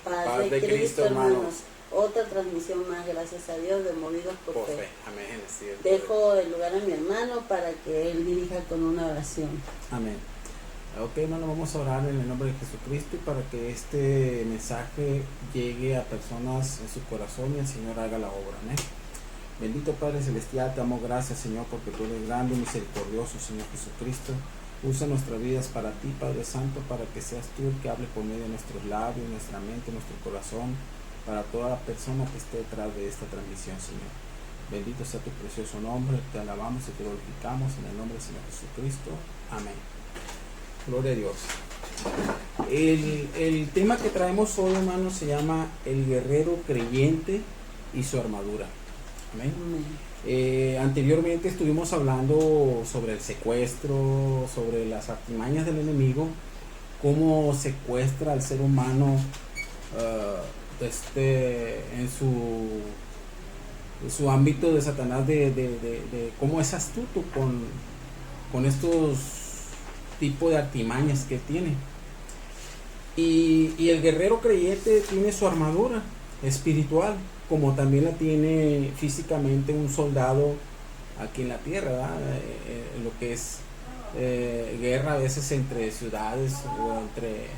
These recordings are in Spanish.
Paz de Cristo, hermanos. Otra transmisión más, gracias a Dios, de Movidos por Fe. Amén. Sí, dejo el lugar a mi hermano para que él dirija con una oración. Amén. Ok, hermano, vamos a orar en el nombre de Jesucristo y para que este mensaje llegue a personas en su corazón y el Señor haga la obra. Amén. Bendito Padre Celestial, te damos gracias, Señor, porque tú eres grande y misericordioso, Señor Jesucristo. Usa nuestras vidas para ti, Padre Santo, para que seas tú el que hable por medio de nuestros labios, nuestra mente, nuestro corazón, para toda persona que esté detrás de esta transmisión, Señor. Bendito sea tu precioso nombre, te alabamos y te glorificamos en el nombre del Señor Jesucristo. Amén. Gloria a Dios. El tema que traemos hoy, hermanos, se llama El guerrero creyente y su armadura. Amén. Anteriormente estuvimos hablando sobre el secuestro, sobre las artimañas del enemigo, cómo secuestra al ser humano en su ámbito de Satanás, de cómo es astuto con estos tipos de artimañas que tiene. Y el guerrero creyente tiene su armadura espiritual, como también la tiene físicamente un soldado aquí en la tierra, ¿verdad? Lo que es guerra a veces entre ciudades o entre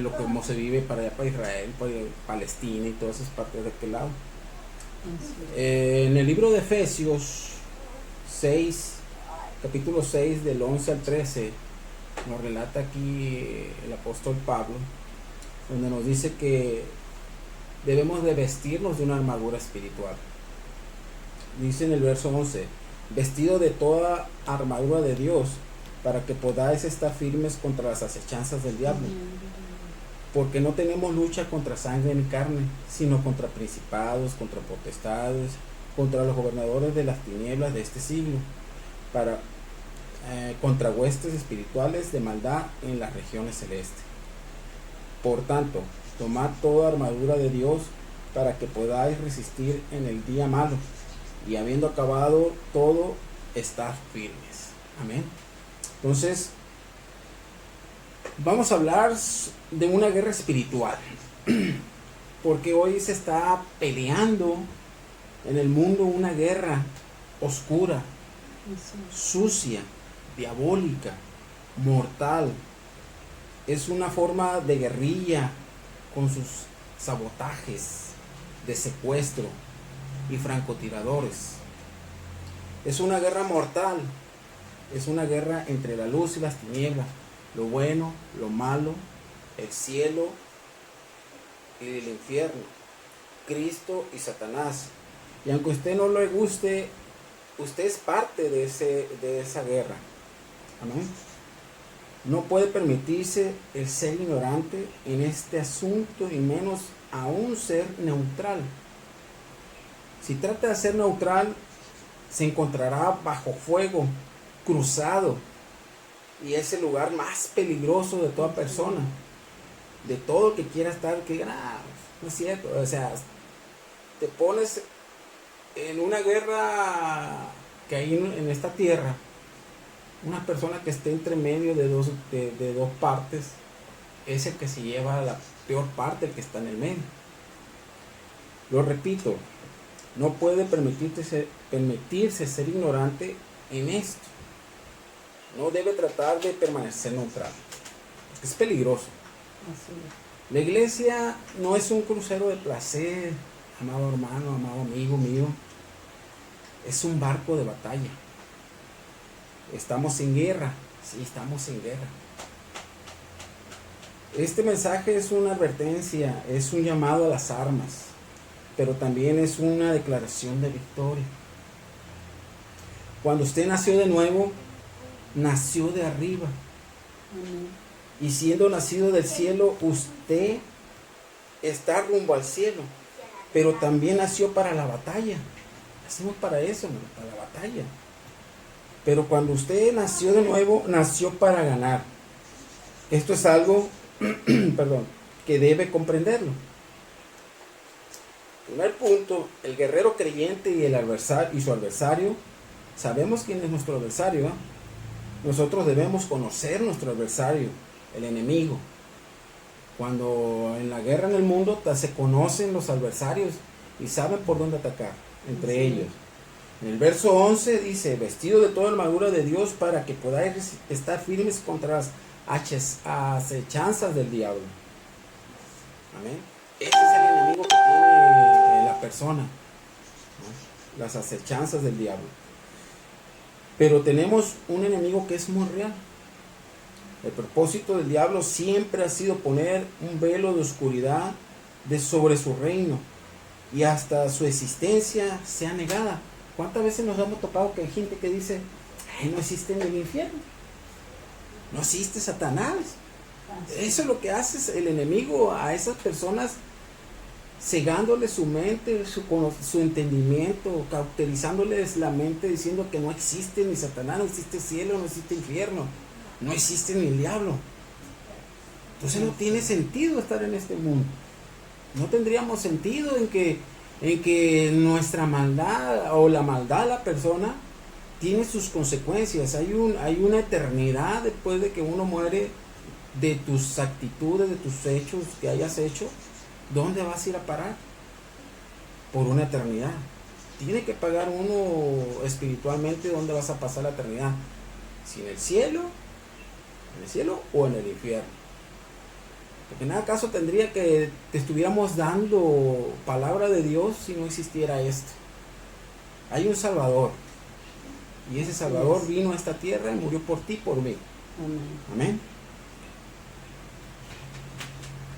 lo que como se vive para allá, para Israel, para Palestina y todas esas partes de aquel lado. En el libro de Efesios 6, capítulo 6, del 11 al 13, nos relata aquí el apóstol Pablo, donde nos dice que debemos de vestirnos de una armadura espiritual. Dice en el verso 11: vestido de toda armadura de Dios, para que podáis estar firmes contra las acechanzas del diablo. Porque no tenemos lucha contra sangre ni carne, sino contra principados, contra potestades, contra los gobernadores de las tinieblas de este siglo, contra huestes espirituales de maldad en las regiones celestes. Por tanto, tomad toda armadura de Dios para que podáis resistir en el día malo, y habiendo acabado todo, estar firmes. Amén. Entonces, vamos a hablar de una guerra espiritual, porque hoy se está peleando en el mundo una guerra oscura, sucia, diabólica, mortal. Es una forma de guerrilla con sus sabotajes de secuestro y francotiradores. Es una guerra mortal, es una guerra entre la luz y las tinieblas, lo bueno, lo malo, el cielo y el infierno, Cristo y Satanás. Y aunque a usted no le guste, usted es parte de esa guerra. Amén. No puede permitirse el ser ignorante en este asunto, y menos aún ser neutral. Si trata de ser neutral, se encontrará bajo fuego cruzado, y es el lugar más peligroso de toda persona, de todo que quiera estar, que digan, no es cierto. O sea, te pones en una guerra que hay en esta tierra. Una persona que esté entre medio de dos partes es el que se lleva la peor parte, el que está en el medio. Lo repito, no puede permitirse ser ignorante en esto. No debe tratar de permanecer neutral. Es peligroso. La iglesia no es un crucero de placer, amado hermano, amado amigo mío. Es un barco de batalla. Estamos en guerra. Sí, estamos en guerra. Este mensaje es una advertencia, es un llamado a las armas, pero también es una declaración de victoria. Cuando usted nació de nuevo, nació de arriba. Y siendo nacido del cielo, usted está rumbo al cielo, pero también nació para la batalla. Nacimos para eso, para la batalla. Pero cuando usted nació de nuevo, nació para ganar. Esto es algo que debe comprenderlo. Primer punto: el guerrero creyente y su adversario. Sabemos quién es nuestro adversario, ¿eh? Nosotros debemos conocer nuestro adversario, el enemigo. Cuando en la guerra en el mundo se conocen los adversarios y saben por dónde atacar entre ellos. En el verso 11 dice, vestido de toda la armadura de Dios para que podáis estar firmes contra las acechanzas del diablo. Amén. Ese es el enemigo que tiene la persona, ¿no? Las acechanzas del diablo. Pero tenemos un enemigo que es muy real. El propósito del diablo siempre ha sido poner un velo de oscuridad sobre su reino y hasta su existencia sea negada. ¿Cuántas veces nos hemos topado que hay gente que dice, ay, no existe en el infierno, no existe Satanás? Eso es lo que hace el enemigo a esas personas, cegándole su mente, su entendimiento, cauterizándoles la mente, diciendo que no existe ni Satanás, no existe cielo, no existe infierno, no existe ni el diablo. Entonces no tiene sentido estar en este mundo. No tendríamos sentido en que nuestra maldad o la maldad de la persona tiene sus consecuencias. Hay una eternidad después de que uno muere, de tus actitudes, de tus hechos que hayas hecho. ¿Dónde vas a ir a parar? Por una eternidad. Tiene que pagar uno espiritualmente dónde vas a pasar la eternidad. Si en el cielo o en el infierno. Porque en nada caso tendría que te estuviéramos dando palabra de Dios si no existiera esto. Hay un Salvador. Y ese Salvador vino a esta tierra y murió por ti y por mí. Amén.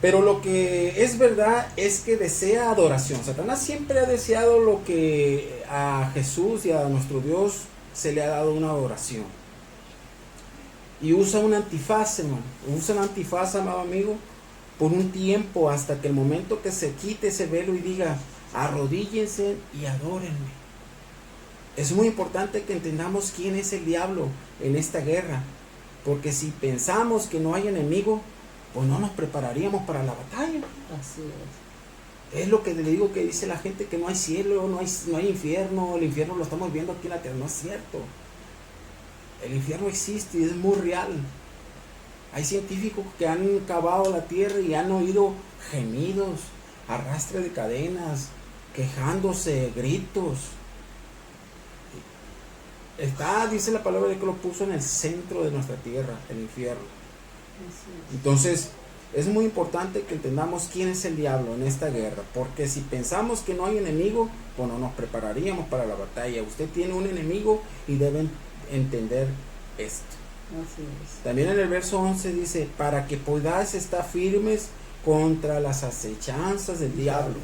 Pero lo que es verdad es que desea adoración. Satanás siempre ha deseado lo que a Jesús y a nuestro Dios se le ha dado, una adoración. Y usa un antifaz, hermano. Usa un antifaz, amado amigo, por un tiempo, hasta que el momento que se quite ese velo y diga, arrodíllense y adórenme. Es muy importante que entendamos quién es el diablo en esta guerra. Porque si pensamos que no hay enemigo, pues no nos prepararíamos para la batalla. Así es. Es lo que le digo, que dice la gente, que no hay cielo, no hay infierno. El infierno lo estamos viendo aquí en la tierra. No es cierto. El infierno existe y es muy real. Hay científicos que han cavado la tierra y han oído gemidos, arrastre de cadenas, quejándose, gritos. Dice la palabra de que lo puso en el centro de nuestra tierra, el infierno. Entonces, es muy importante que entendamos quién es el diablo en esta guerra, porque si pensamos que no hay enemigo, pues no nos prepararíamos para la batalla. Usted tiene un enemigo y deben entender esto. Así es. También en el verso 11 dice, para que podáis estar firmes contra las acechanzas del diablo.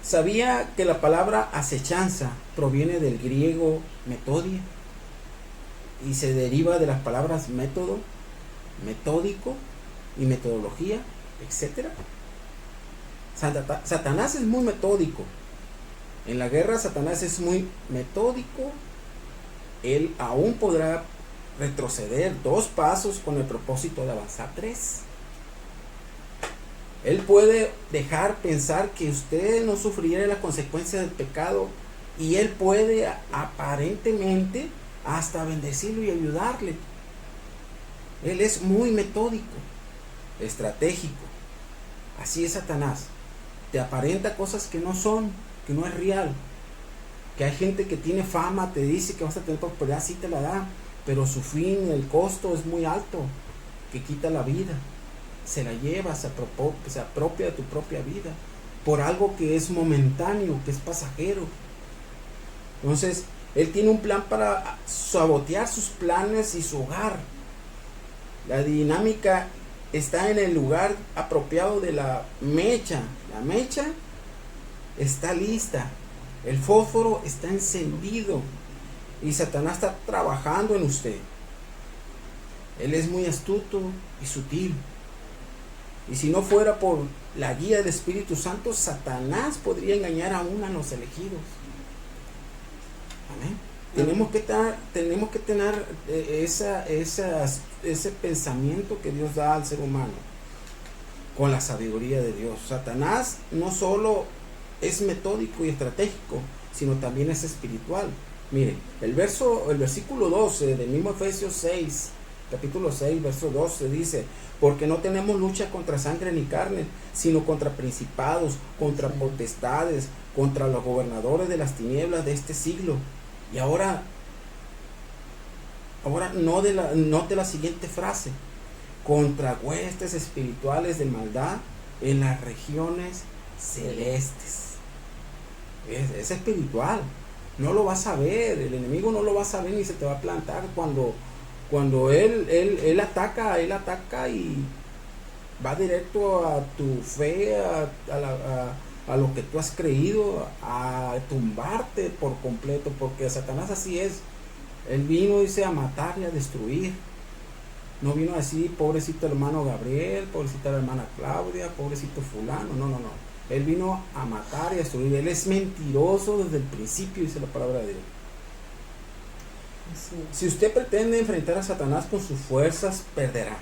¿Sabía que la palabra acechanza proviene del griego metodia y se deriva de las palabras método, metódico y metodología, etcétera? Satanás es muy metódico. En la guerra Satanás es muy metódico. Él aún podrá retroceder 2 pasos con el propósito de avanzar 3. Él puede dejar pensar que usted no sufrirá las consecuencias del pecado, y él puede aparentemente hasta bendecirlo y ayudarle. Él es muy metódico, estratégico. Así es Satanás. Te aparenta cosas que no son, que no es real. Que hay gente que tiene fama, te dice que vas a tener prosperidad, sí te la da, pero su fin, el costo es muy alto, que quita la vida, se la lleva, se apropia de tu propia vida, por algo que es momentáneo, que es pasajero. Entonces, él tiene un plan para sabotear sus planes y su hogar. La dinámica está en el lugar apropiado de la mecha. La mecha está lista. El fósforo está encendido y Satanás está trabajando en usted. Él es muy astuto y sutil. Y si no fuera por la guía del Espíritu Santo, Satanás podría engañar aún a los elegidos. Amén. Tenemos que tener ese pensamiento que Dios da al ser humano con la sabiduría de Dios. Satanás no solo es metódico y estratégico, sino también es espiritual. Mire, el versículo 12 del mismo Efesios 6 capítulo 6, verso 12 dice, porque no tenemos lucha contra sangre ni carne, sino contra principados, contra potestades, contra los gobernadores de las tinieblas de este siglo. Y ahora note la siguiente frase, contra huestes espirituales de maldad en las regiones celestes. Es espiritual, no lo vas a ver, el enemigo no lo va a saber ni se te va a plantar cuando él ataca y va directo a tu fe, a lo que tú has creído, a tumbarte por completo, porque Satanás así es. Él vino, dice, a matar y a destruir. No vino a decir, pobrecito hermano Gabriel, pobrecita la hermana Claudia, pobrecito fulano. No. Él vino a matar y a destruir. Él es mentiroso desde el principio, dice la palabra de Dios. Si usted pretende enfrentar a Satanás con sus fuerzas, perderá.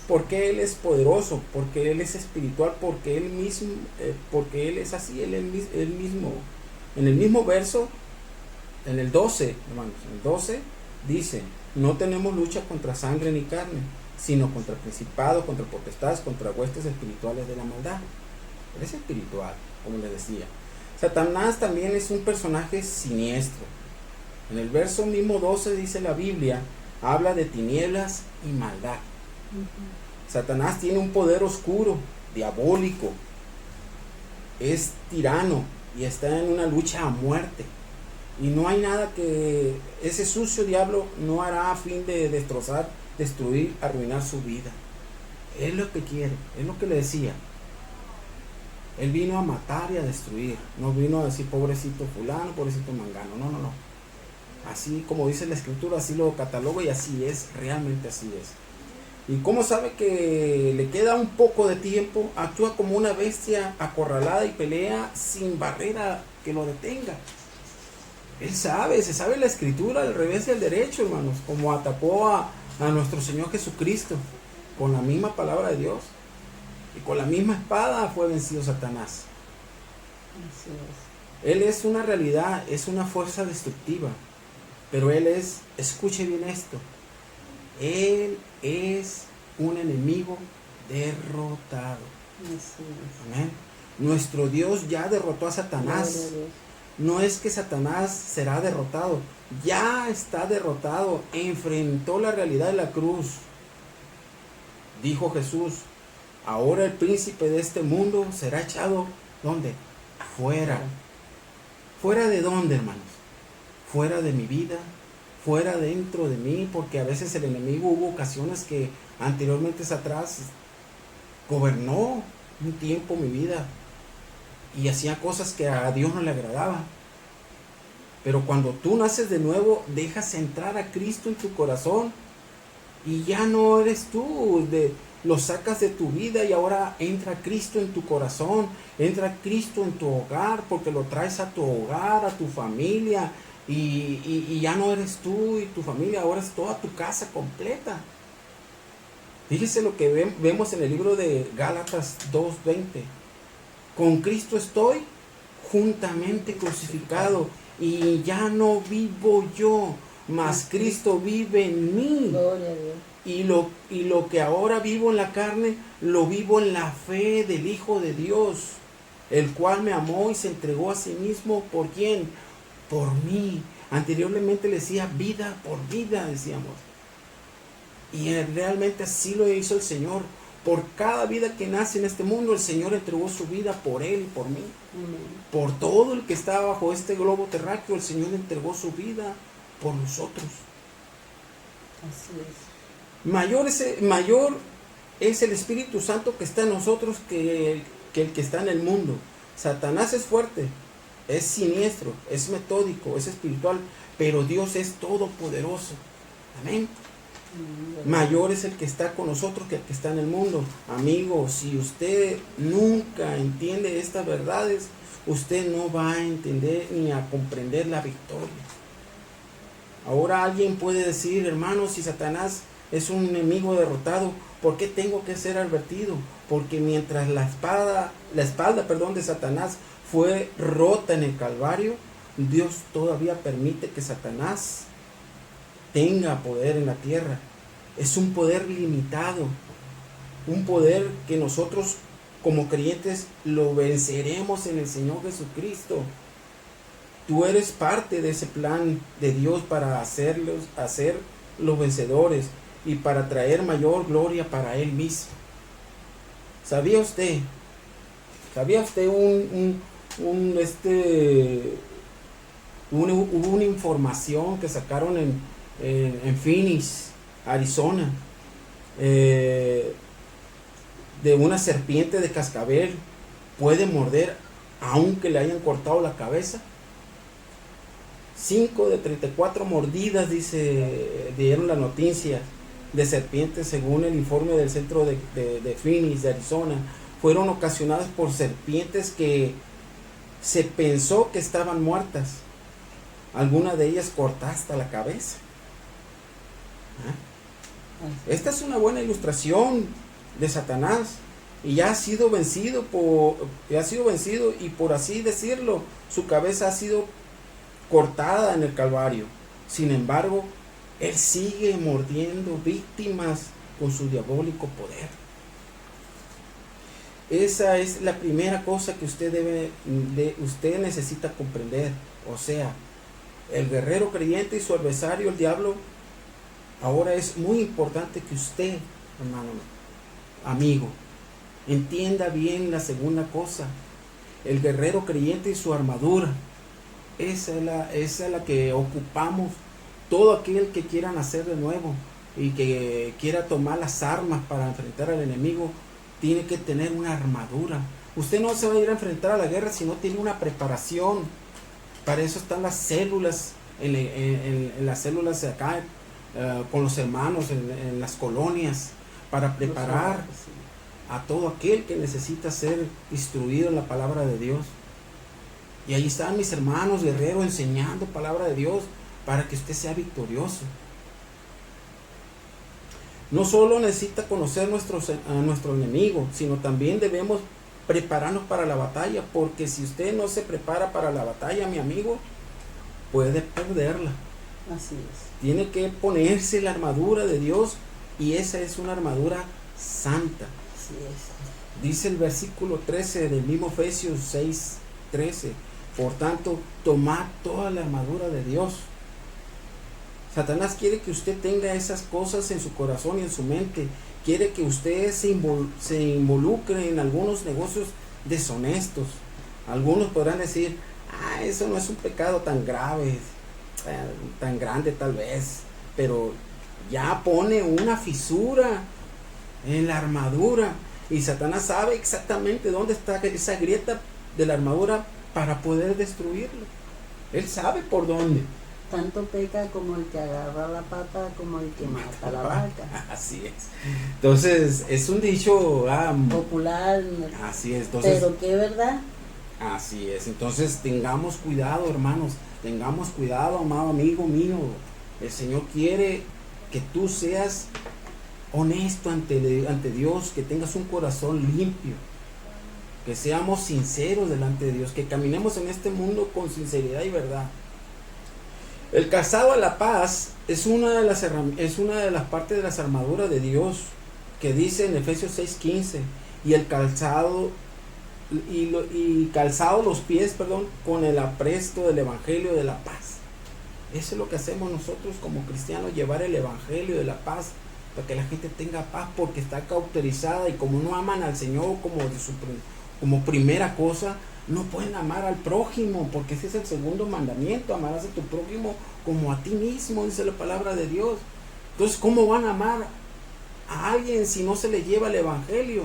Porque Él es poderoso, porque Él es espiritual, porque Él mismo, porque Él es así, Él mismo. En el mismo verso, en el 12, hermanos, en el 12 dice, no tenemos lucha contra sangre ni carne, sino contra principados, contra potestades, contra huestes espirituales de la maldad. Él es espiritual, como les decía. Satanás también es un personaje siniestro. En el verso mismo 12 dice la Biblia, habla de tinieblas y maldad. Satanás tiene un poder oscuro, diabólico, es tirano y está en una lucha a muerte. Y no hay nada que ese sucio diablo no hará a fin de destrozar, destruir, arruinar su vida. Es lo que quiere, es lo que le decía. Él vino a matar y a destruir. No vino a decir pobrecito fulano, pobrecito mangano. No. Así como dice la escritura, así lo cataloga y así es, realmente así es. Y como sabe que le queda un poco de tiempo, actúa como una bestia acorralada y pelea sin barrera que lo detenga. Él sabe, se sabe la escritura del revés y del derecho, hermanos, como atacó a nuestro Señor Jesucristo con la misma palabra de Dios. Y con la misma espada fue vencido Satanás. Así es. Él es una realidad, es una fuerza destructiva. Pero Él es, escuche bien esto, Él es un enemigo derrotado. Así es. Amén. Nuestro Dios ya derrotó a Satanás. No es que Satanás será derrotado, ya está derrotado, enfrentó la realidad de la cruz. Dijo Jesús, ahora el príncipe de este mundo será echado, ¿dónde? Fuera. ¿Fuera de dónde, hermanos? Fuera de mi vida, fuera dentro de mí, porque a veces el enemigo hubo ocasiones que anteriormente atrás gobernó un tiempo mi vida y hacía cosas que a Dios no le agradaban. Pero cuando tú naces de nuevo, dejas entrar a Cristo en tu corazón y ya no eres tú, lo sacas de tu vida y ahora entra Cristo en tu corazón, entra Cristo en tu hogar, porque lo traes a tu hogar, a tu familia, y ya no eres tú y tu familia, ahora es toda tu casa completa. Fíjese lo que vemos en el libro de Gálatas 2:20. Con Cristo estoy juntamente crucificado y ya no vivo yo, mas Cristo vive en mí. Gloria a Dios. Y lo que ahora vivo en la carne, lo vivo en la fe del Hijo de Dios, el cual me amó y se entregó a sí mismo. ¿Por quién? Por mí. Anteriormente le decía vida por vida, decíamos. Y realmente así lo hizo el Señor. Por cada vida que nace en este mundo, el Señor entregó su vida por él y por mí. Amén. Por todo el que está bajo este globo terráqueo, el Señor entregó su vida por nosotros. Así es. Mayor es el Espíritu Santo que está en nosotros que el que está en el mundo. Satanás es fuerte, es siniestro, es metódico, es espiritual, pero Dios es todopoderoso. Amén. Mayor es el que está con nosotros que el que está en el mundo. Amigo, si usted nunca entiende estas verdades, usted no va a entender ni a comprender la victoria. Ahora alguien puede decir, hermano, si Satanás es un enemigo derrotado, ¿por qué tengo que ser advertido? Porque mientras la espalda de Satanás fue rota en el Calvario, Dios todavía permite que Satanás tenga poder en la tierra. es un poder limitado, un poder que nosotros como creyentes lo venceremos en el Señor Jesucristo. Tú eres parte de ese plan de Dios para hacer los vencedores y para traer mayor gloria para Él mismo. ¿Sabía usted hubo una información que sacaron en Phoenix, Arizona, de una serpiente de cascabel puede morder aunque le hayan cortado la cabeza? 5 de 34 mordidas, dieron la noticia, de serpientes, según el informe del centro de Phoenix, de Arizona, fueron ocasionadas por serpientes que se pensó que estaban muertas. Algunas de ellas cortadas hasta la cabeza. Esta es una buena ilustración de Satanás, y ya ha sido vencido y, por así decirlo, su cabeza ha sido cortada en el Calvario. Sin embargo, él sigue mordiendo víctimas con su diabólico poder. Esa es la primera cosa que usted necesita comprender. O sea, el guerrero creyente y su adversario, el diablo. Ahora es muy importante que usted, hermano, amigo, entienda bien la segunda cosa. El guerrero creyente y su armadura. Esa es la que ocupamos. Todo aquel que quiera nacer de nuevo y que quiera tomar las armas para enfrentar al enemigo, tiene que tener una armadura. Usted no se va a ir a enfrentar a la guerra si no tiene una preparación. Para eso están las células, en las células acá, con los hermanos, en las colonias, para preparar a todo aquel que necesita ser instruido en la palabra de Dios. Y ahí están mis hermanos guerreros enseñando palabra de Dios para que usted sea victorioso. No solo necesita conocer a nuestro enemigo, sino también debemos prepararnos para la batalla, porque si usted no se prepara para la batalla, mi amigo, puede perderla. Así es. Tiene que ponerse la armadura de Dios, y esa es una armadura santa. Así es. Dice el versículo 13 del mismo Efesios 6:13. Por tanto, tomad toda la armadura de Dios. Satanás quiere que usted tenga esas cosas en su corazón y en su mente. Quiere que usted se involucre en algunos negocios deshonestos. Algunos podrán decir, eso no es un pecado tan grave, tan grande tal vez, pero ya pone una fisura en la armadura, y Satanás sabe exactamente dónde está esa grieta de la armadura para poder destruirlo. Él sabe por dónde. Tanto peca como el que agarra la pata, como el que mata la vaca. Así es. Entonces, es un dicho popular. Así es. Entonces, pero qué verdad. Así es. Entonces, tengamos cuidado, hermanos. Tengamos cuidado, amado amigo mío. El Señor quiere que tú seas honesto ante Dios, que tengas un corazón limpio, que seamos sinceros delante de Dios, que caminemos en este mundo con sinceridad y verdad. El calzado a la paz es una de las partes de las armaduras de Dios, que dice en Efesios 6:15, y el calzado calzado los pies, con el apresto del evangelio de la paz. Eso es lo que hacemos nosotros como cristianos, llevar el evangelio de la paz para que la gente tenga paz, porque está cauterizada, y como no aman al Señor como primera cosa, no pueden amar al prójimo, porque ese es el segundo mandamiento: amarás a tu prójimo como a ti mismo, dice la palabra de Dios. Entonces, ¿cómo van a amar a alguien si no se le lleva el evangelio?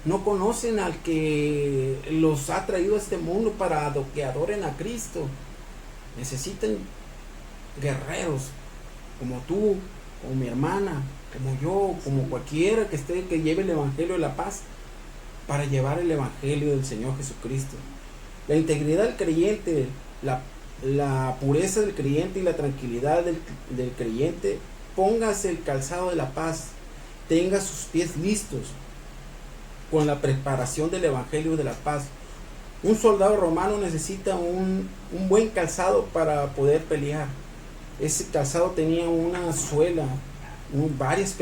No conocen al que los ha traído a este mundo para que adoren a Cristo. Necesitan guerreros como tú, como mi hermana, como yo, como cualquiera que lleve el evangelio de la paz, para llevar el evangelio del Señor Jesucristo. La integridad del creyente, la pureza del creyente y la tranquilidad del creyente. Póngase el calzado de la paz, tenga sus pies listos con la preparación del evangelio de la paz. Un soldado romano necesita un buen calzado para poder pelear. Ese calzado tenía una suela varias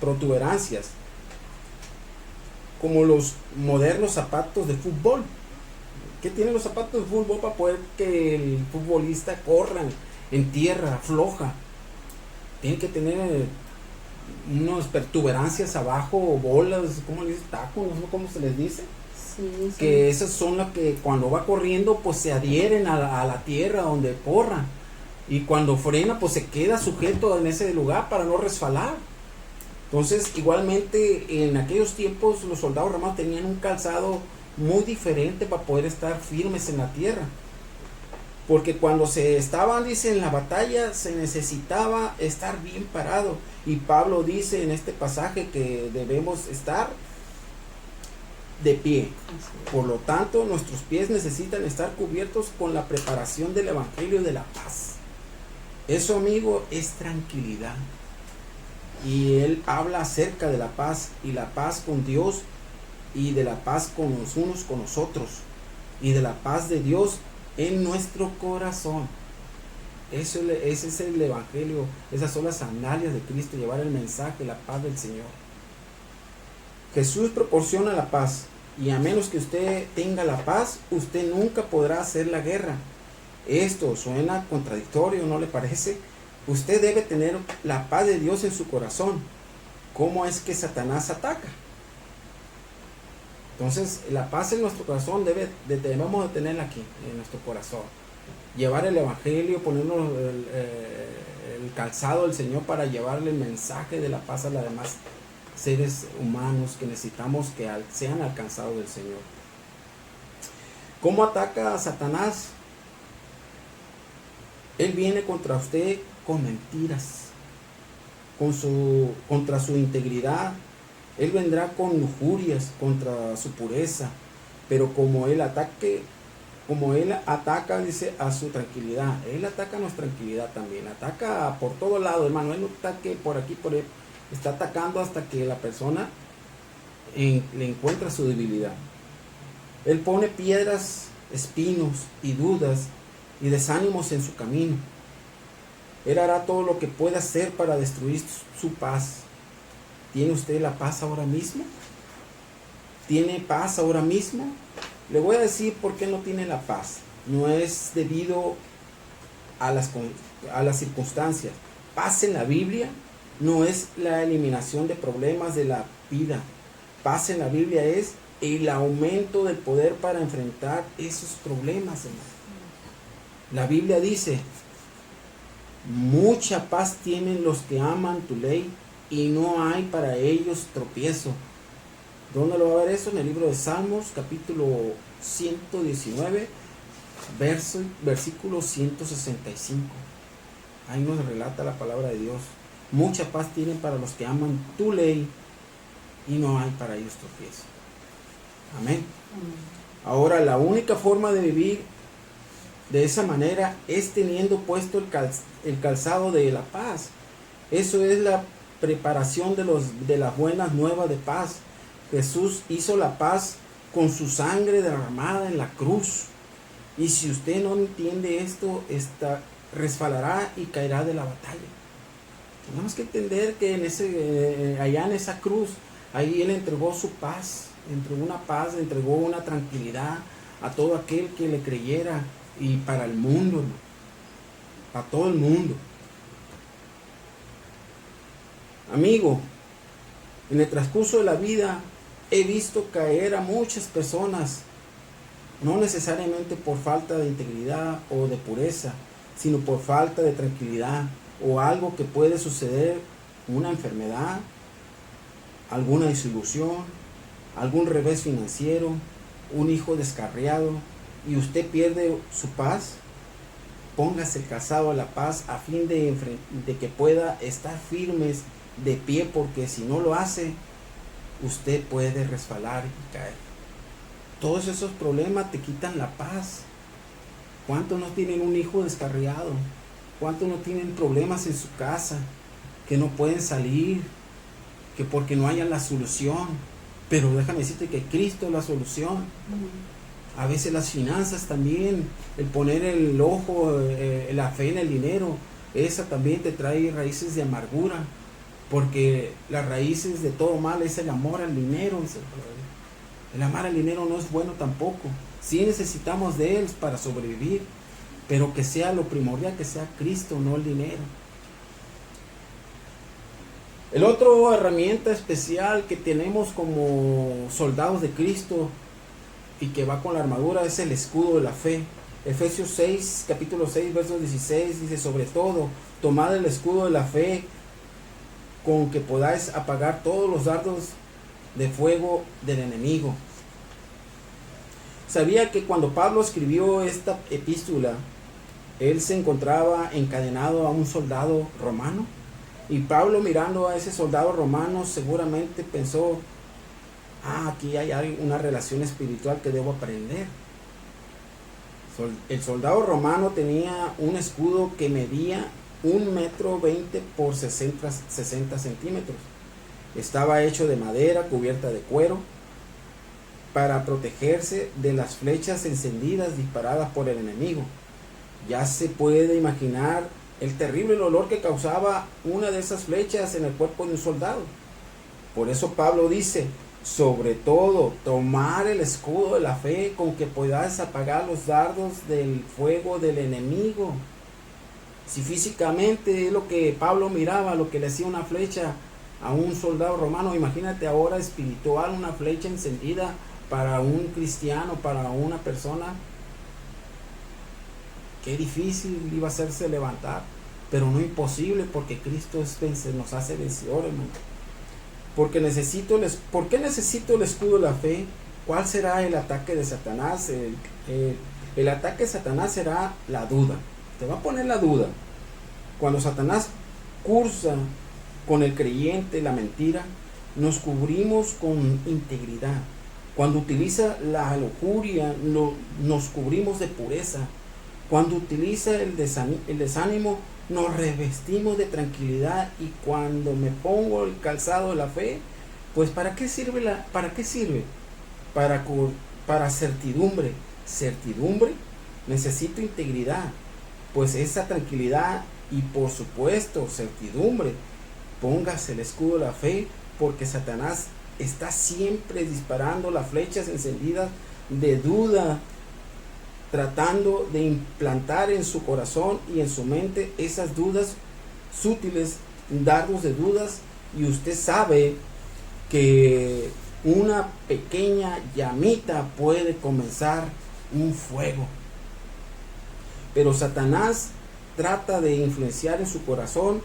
protuberancias, como los modernos zapatos de fútbol. ¿Qué tienen los zapatos de fútbol para poder que el futbolista corra en tierra floja? Tienen que tener unas protuberancias abajo, o bolas, ¿cómo les dice? Tacos, no sé cómo se les dice. Sí. Que esas son las que cuando va corriendo pues se adhieren a la tierra donde corra, y cuando frena pues se queda sujeto en ese lugar para no resbalar. Entonces igualmente en aquellos tiempos los soldados romanos tenían un calzado muy diferente para poder estar firmes en la tierra, porque cuando se estaban, dice, en la batalla se necesitaba estar bien parado, y Pablo dice en este pasaje que debemos estar de pie. Por lo tanto, nuestros pies necesitan estar cubiertos con la preparación del evangelio de la paz. Eso, amigo, es tranquilidad. Y él habla acerca de la paz, y la paz con Dios, y de la paz con los unos con nosotros, y de la paz de Dios en nuestro corazón. Ese es el evangelio, esas son las sandalias de Cristo, llevar el mensaje, la paz del Señor. Jesús proporciona la paz, y a menos que usted tenga la paz, usted nunca podrá hacer la guerra. Esto suena contradictorio, ¿no le parece? Usted debe tener la paz de Dios en su corazón. ¿Cómo es que Satanás ataca? Entonces, la paz en nuestro corazón debemos de tenerla aquí, en nuestro corazón. Llevar el evangelio, ponernos el calzado del Señor para llevarle el mensaje de la paz a los demás seres humanos que necesitamos que sean alcanzados del Señor. ¿Cómo ataca a Satanás? Él viene contra usted con mentiras, contra su integridad. Él vendrá con lujurias contra su pureza, pero como él ataca, dice, a su tranquilidad, él ataca a nuestra tranquilidad también, ataca por todo lado, hermano. Él no ataque por aquí, por ahí, está atacando hasta que la persona le encuentra su debilidad. Él pone piedras, espinos y dudas y desánimos en su camino. Él hará todo lo que pueda hacer para destruir su paz. ¿Tiene usted la paz ahora mismo? ¿Tiene paz ahora mismo? Le voy a decir por qué no tiene la paz. No es debido a las circunstancias. Paz en la Biblia no es la eliminación de problemas de la vida. Paz en la Biblia es el aumento del poder para enfrentar esos problemas, hermano. La Biblia dice: mucha paz tienen los que aman tu ley, y no hay para ellos tropiezo. ¿Dónde lo va a ver eso? En el libro de Salmos, capítulo 119, versículo 165. Ahí nos relata la palabra de Dios. Mucha paz tienen para los que aman tu ley, y no hay para ellos tropiezo. Amén. Ahora, la única forma de vivir de esa manera es teniendo puesto el calzado de la paz. Eso es la preparación de las buenas nuevas de paz. Jesús hizo la paz con su sangre derramada en la cruz. Y si usted no entiende esto, resbalará y caerá de la batalla. Tenemos que entender que allá en esa cruz, ahí Él entregó su paz, entregó una paz, entregó una tranquilidad a todo aquel que le creyera, y para el mundo, para todo el mundo. Amigo, en el transcurso de la vida he visto caer a muchas personas, no necesariamente por falta de integridad o de pureza, sino por falta de tranquilidad o algo que puede suceder, una enfermedad, alguna desilusión, algún revés financiero, un hijo descarriado, y usted pierde su paz. Póngase el calzado de la paz a fin de que pueda estar firmes de pie, porque si no lo hace, usted puede resbalar y caer. Todos esos problemas te quitan la paz. ¿Cuántos no tienen un hijo descarriado? ¿Cuántos no tienen problemas en su casa, que no pueden salir, que porque no haya la solución? Pero déjame decirte que Cristo es la solución. A veces las finanzas también, el poner el ojo, la fe en el dinero. esa también te trae raíces de amargura, porque las raíces de todo mal es el amor al dinero. El amar al dinero no es bueno tampoco. Sí necesitamos de él para sobrevivir, pero que sea lo primordial, que sea Cristo, no el dinero. El otro herramienta especial que tenemos como soldados de Cristo y que va con la armadura es el escudo de la fe. Efesios 6, capítulo 6, verso 16 dice: sobre todo, tomad el escudo de la fe, con que podáis apagar todos los dardos de fuego del enemigo. Sabía que cuando Pablo escribió esta epístola, él se encontraba encadenado a un soldado romano, y Pablo, mirando a ese soldado romano, seguramente pensó: aquí hay una relación espiritual que debo aprender. El soldado romano tenía un escudo que medía 1,20 metros por 60 centímetros. Estaba hecho de madera cubierta de cuero para protegerse de las flechas encendidas disparadas por el enemigo. Ya se puede imaginar el terrible dolor que causaba una de esas flechas en el cuerpo de un soldado. Por eso Pablo dice: sobre todo, tomar el escudo de la fe, con que puedas apagar los dardos del fuego del enemigo. Si físicamente es lo que Pablo miraba, lo que le hacía una flecha a un soldado romano, imagínate ahora espiritual, una flecha encendida para un cristiano, para una persona. Qué difícil iba a hacerse levantar, pero no imposible, porque Cristo nos hace vencedores, hermano. ¿Por qué necesito el escudo de la fe? ¿Cuál será el ataque de Satanás? El ataque de Satanás será la duda. Te va a poner la duda. Cuando Satanás cursa con el creyente la mentira, nos cubrimos con integridad. Cuando utiliza la lujuria, nos cubrimos de pureza. Cuando utiliza el desánimo, nos revestimos de tranquilidad. Y cuando me pongo el calzado de la fe, pues ¿para qué sirve? Para certidumbre. Certidumbre, necesito integridad. Pues esa tranquilidad y, por supuesto, certidumbre. Póngase el escudo de la fe, porque Satanás está siempre disparando las flechas encendidas de duda, tratando de implantar en su corazón y en su mente esas dudas sutiles, dardos de dudas. Y usted sabe que una pequeña llamita puede comenzar un fuego. Pero Satanás trata de influenciar en su corazón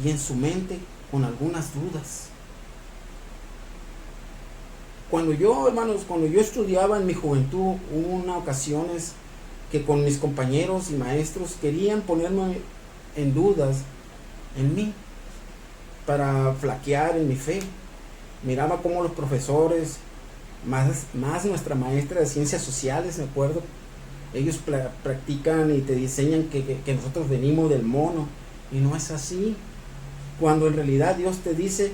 y en su mente con algunas dudas. Cuando yo estudiaba en mi juventud, hubo unas ocasiones que con mis compañeros y maestros querían ponerme en dudas en mí, para flaquear en mi fe. Miraba cómo los profesores, más nuestra maestra de ciencias sociales, me acuerdo, ellos practican y te enseñan que nosotros venimos del mono, y no es así. Cuando en realidad Dios te dice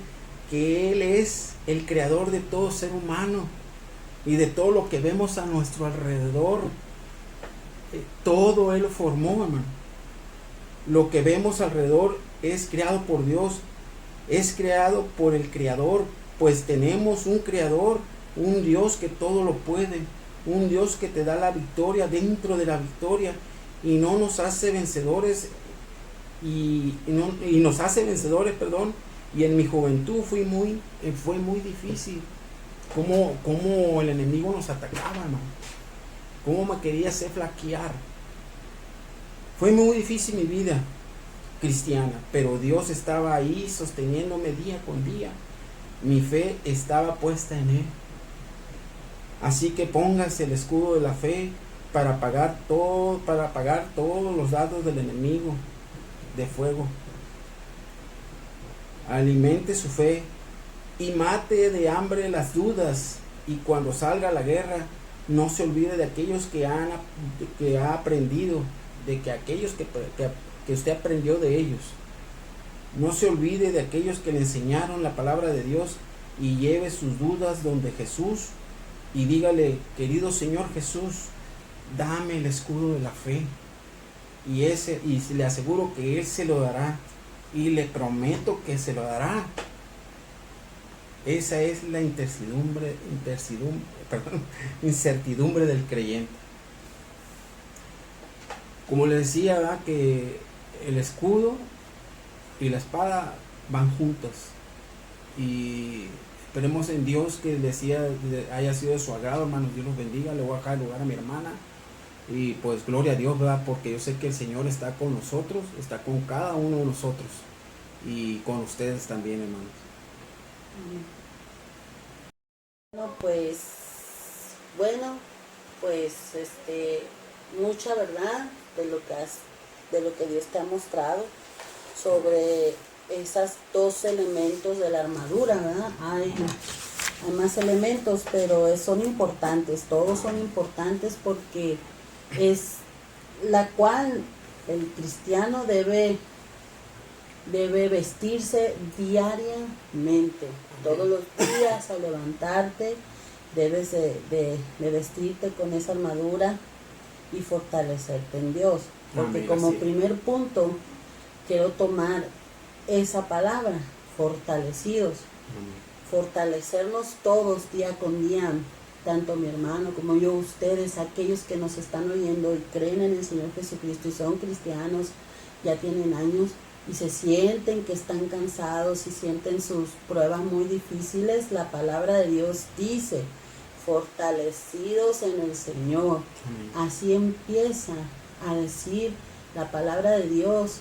que Él es el creador de todo ser humano y de todo lo que vemos a nuestro alrededor. Todo Él lo formó, hermano. Lo que vemos alrededor es creado por Dios, es creado por el Creador. Pues tenemos un Creador, un Dios que todo lo puede, un Dios que te da la victoria dentro de la victoria, y no nos hace vencedores, y nos hace vencedores, perdón. Y en mi juventud fue muy difícil cómo el enemigo nos atacaba, hermano. Cómo me quería hacer flaquear. Fue muy difícil mi vida cristiana, pero Dios estaba ahí sosteniéndome día con día. Mi fe estaba puesta en Él. Así que póngase el escudo de la fe para apagar todos los dardos del enemigo de fuego. Alimente su fe y mate de hambre las dudas, y cuando salga a la guerra, no se olvide de aquellos que ha aprendido, de que aquellos que usted aprendió de ellos. No se olvide de aquellos que le enseñaron la palabra de Dios, y lleve sus dudas donde Jesús y dígale: querido Señor Jesús, dame el escudo de la fe. y le aseguro que Él se lo dará, y le prometo que se lo dará. Esa es la incertidumbre del creyente. Como le decía, ¿verdad?, que el escudo y la espada van juntos, y esperemos en Dios que decía haya sido de su agrado, hermanos. Dios los bendiga. Le voy a dejar el lugar a mi hermana, y pues gloria a Dios, ¿verdad?, porque yo sé que el Señor está con nosotros, está con cada uno de nosotros, y con ustedes también, hermanos. Bueno, pues mucha verdad de lo que Dios te ha mostrado sobre esos dos elementos de la armadura, ¿verdad? Hay más elementos, pero son importantes, todos son importantes, porque es la cual el cristiano debe vestirse diariamente. Todos los días al levantarte debes de vestirte con esa armadura y fortalecerte en Dios. Porque Amén, como así. primer punto quiero tomar esa palabra, fortalecidos. Amén. Fortalecernos todos día con día, tanto mi hermano como yo, ustedes, aquellos que nos están oyendo y creen en el Señor Jesucristo y son cristianos, ya tienen años y se sienten que están cansados y sienten sus pruebas muy difíciles. La palabra de Dios dice: fortalecidos en el Señor. Amén. Así empieza a decir la palabra de Dios,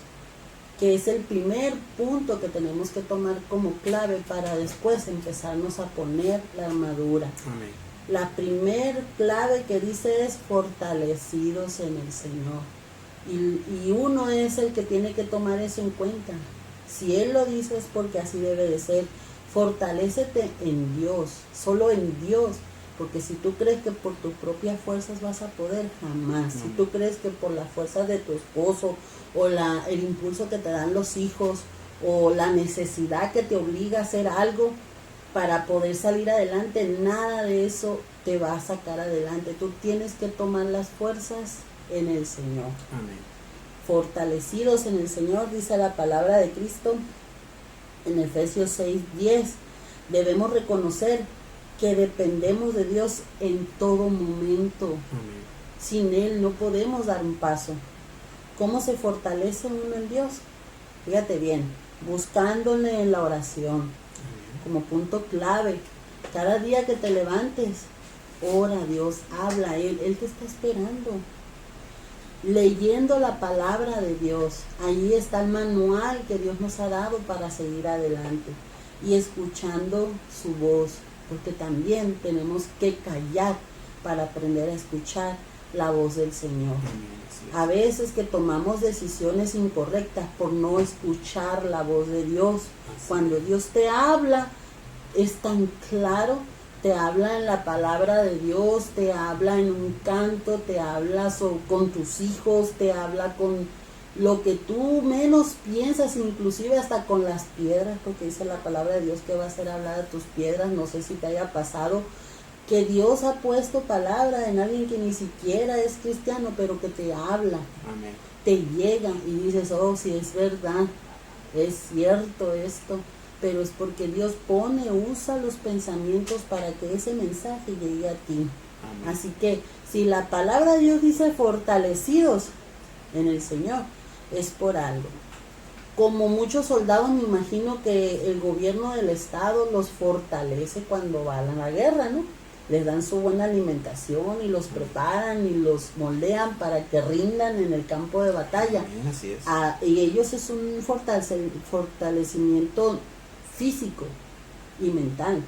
que es el primer punto que tenemos que tomar como clave para después empezarnos a poner la armadura. Amén. La primer clave que dice es fortalecidos en el Señor. Y uno es el que tiene que tomar eso en cuenta. Si Él lo dice es porque así debe de ser. Fortalécete en Dios, solo en Dios. Porque si tú crees que por tus propias fuerzas vas a poder, jamás. Si tú crees que por las fuerzas de tu esposo, o el impulso que te dan los hijos, o la necesidad que te obliga a hacer algo para poder salir adelante, nada de eso te va a sacar adelante. Tú tienes que tomar las fuerzas en el Señor. Amén. Fortalecidos en el Señor, dice la palabra de Cristo en Efesios 6:10. Debemos reconocer que dependemos de Dios en todo momento. Amén. Sin Él no podemos dar un paso. ¿Cómo se fortalece uno en Dios? Fíjate bien, buscándole en la oración, como punto clave. Cada día que te levantes, ora a Dios, habla a Él te está esperando. Leyendo la palabra de Dios, ahí está el manual que Dios nos ha dado para seguir adelante. Y escuchando su voz, porque también tenemos que callar para aprender a escuchar la voz del Señor. A veces que tomamos decisiones incorrectas por no escuchar la voz de Dios. Cuando Dios te habla, es tan claro, te habla en la palabra de Dios, te habla en un canto, te habla con tus hijos, te habla con lo que tú menos piensas, inclusive hasta con las piedras, porque dice la palabra de Dios que va a ser hablada de tus piedras. No sé si te haya pasado que Dios ha puesto palabra en alguien que ni siquiera es cristiano, pero que te habla. Amén. Te llega y dices: oh, sí, es verdad, es cierto esto, pero es porque Dios usa los pensamientos para que ese mensaje llegue a ti. Amén. Así que si la palabra de Dios dice fortalecidos en el Señor, es por algo. Como muchos soldados, me imagino que el gobierno del estado los fortalece cuando van a la guerra, ¿no? Les dan su buena alimentación y los preparan y los moldean para que rindan en el campo de batalla. Amén, así es. Y ellos es un fortalecimiento físico y mental.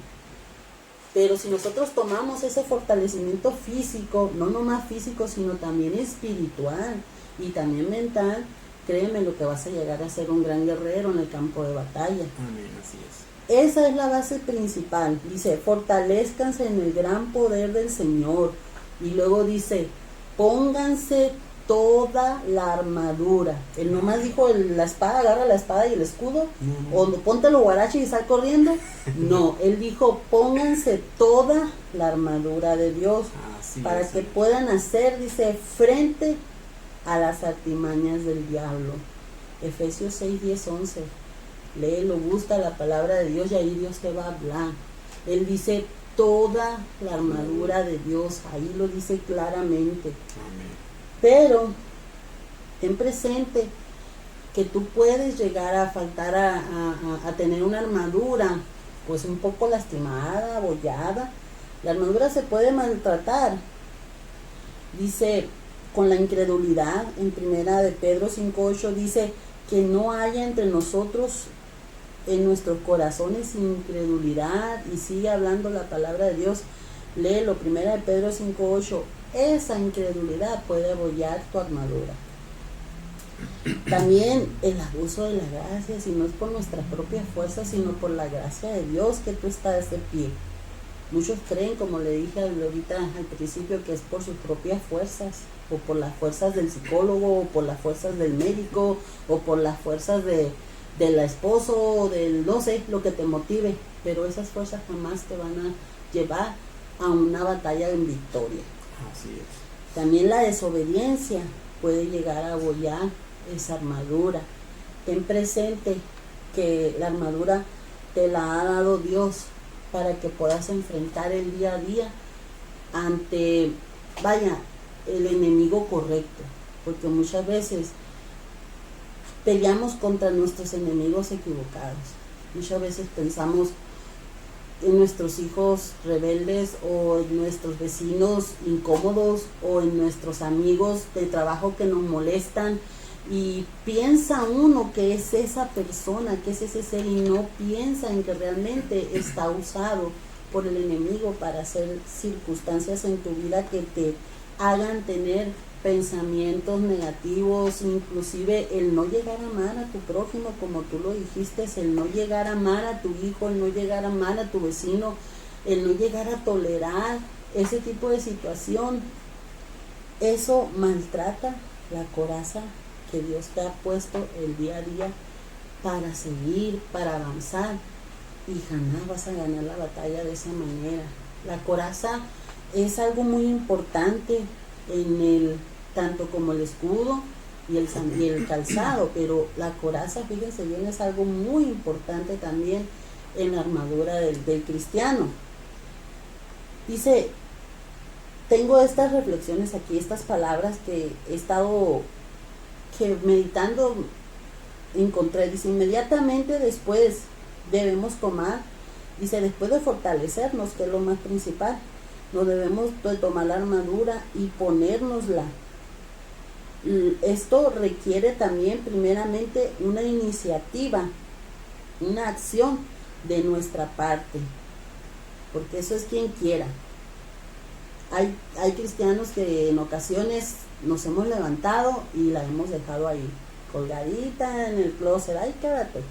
Pero si nosotros tomamos ese fortalecimiento físico, no nomás físico, sino también espiritual y también mental, créeme lo que vas a llegar a ser un gran guerrero en el campo de batalla. Amén, así es. Esa es la base principal. Dice: fortalezcanse en el gran poder del Señor. Y luego dice: pónganse toda la armadura. Él nomás dijo la espada, agarra la espada y el escudo, o ponte los guaraches y sal corriendo. No, él dijo: pónganse toda la armadura de Dios, Así para es, que amén. puedan hacer, dice, frente a las artimañas del diablo. Efesios 6, 10, 11. Léelo, busca la palabra de Dios y ahí Dios te va a hablar. Él dice toda la armadura de Dios, ahí lo dice claramente. Amén. Pero ten presente que tú puedes llegar a faltar a tener una armadura pues un poco lastimada, abollada. La armadura se puede maltratar. Dice con la incredulidad, en primera de Pedro 5:8 dice que no haya entre nosotros en nuestros corazones incredulidad, y sigue hablando la palabra de Dios. Léelo, primera de Pedro 5:8. Esa incredulidad puede abollar tu armadura. También el abuso de la gracia, si no es por nuestra propia fuerza, sino por la gracia de Dios que tú estás de pie. Muchos creen, como le dije ahorita al principio, que es por sus propias fuerzas, o por las fuerzas del psicólogo, o por las fuerzas del médico, o por las fuerzas del esposo, o del no sé, lo que te motive, pero esas fuerzas jamás te van a llevar a una batalla en victoria. Así es. También la desobediencia puede llegar a abollar esa armadura. Ten presente que la armadura te la ha dado Dios para que puedas enfrentar el día a día ante, el enemigo correcto, porque muchas veces peleamos contra nuestros enemigos equivocados. Muchas veces pensamos en nuestros hijos rebeldes, o en nuestros vecinos incómodos, o en nuestros amigos de trabajo que nos molestan, y piensa uno que es esa persona, que es ese ser, y no piensa en que realmente está usado por el enemigo para hacer circunstancias en tu vida que te hagan tener pensamientos negativos, inclusive el no llegar a amar a tu prójimo, como tú lo dijiste, el no llegar a amar a tu hijo, el no llegar a amar a tu vecino, el no llegar a tolerar ese tipo de situación. Eso maltrata la coraza que Dios te ha puesto el día a día para seguir, para avanzar, y jamás vas a ganar la batalla de esa manera. La coraza es algo muy importante en el tanto como el escudo y el calzado, pero la coraza, fíjense bien, es algo muy importante también en la armadura del cristiano. Dice, tengo estas reflexiones aquí, estas palabras que he estado meditando, encontré. Dice, inmediatamente después debemos tomar, dice, después de fortalecernos, que es lo más principal, nos debemos de tomar la armadura y ponérnosla. Esto requiere también primeramente una iniciativa, una acción de nuestra parte, porque eso es quien quiera. Hay cristianos que en ocasiones nos hemos levantado y la hemos dejado ahí, colgadita en el closet, ay, quédate.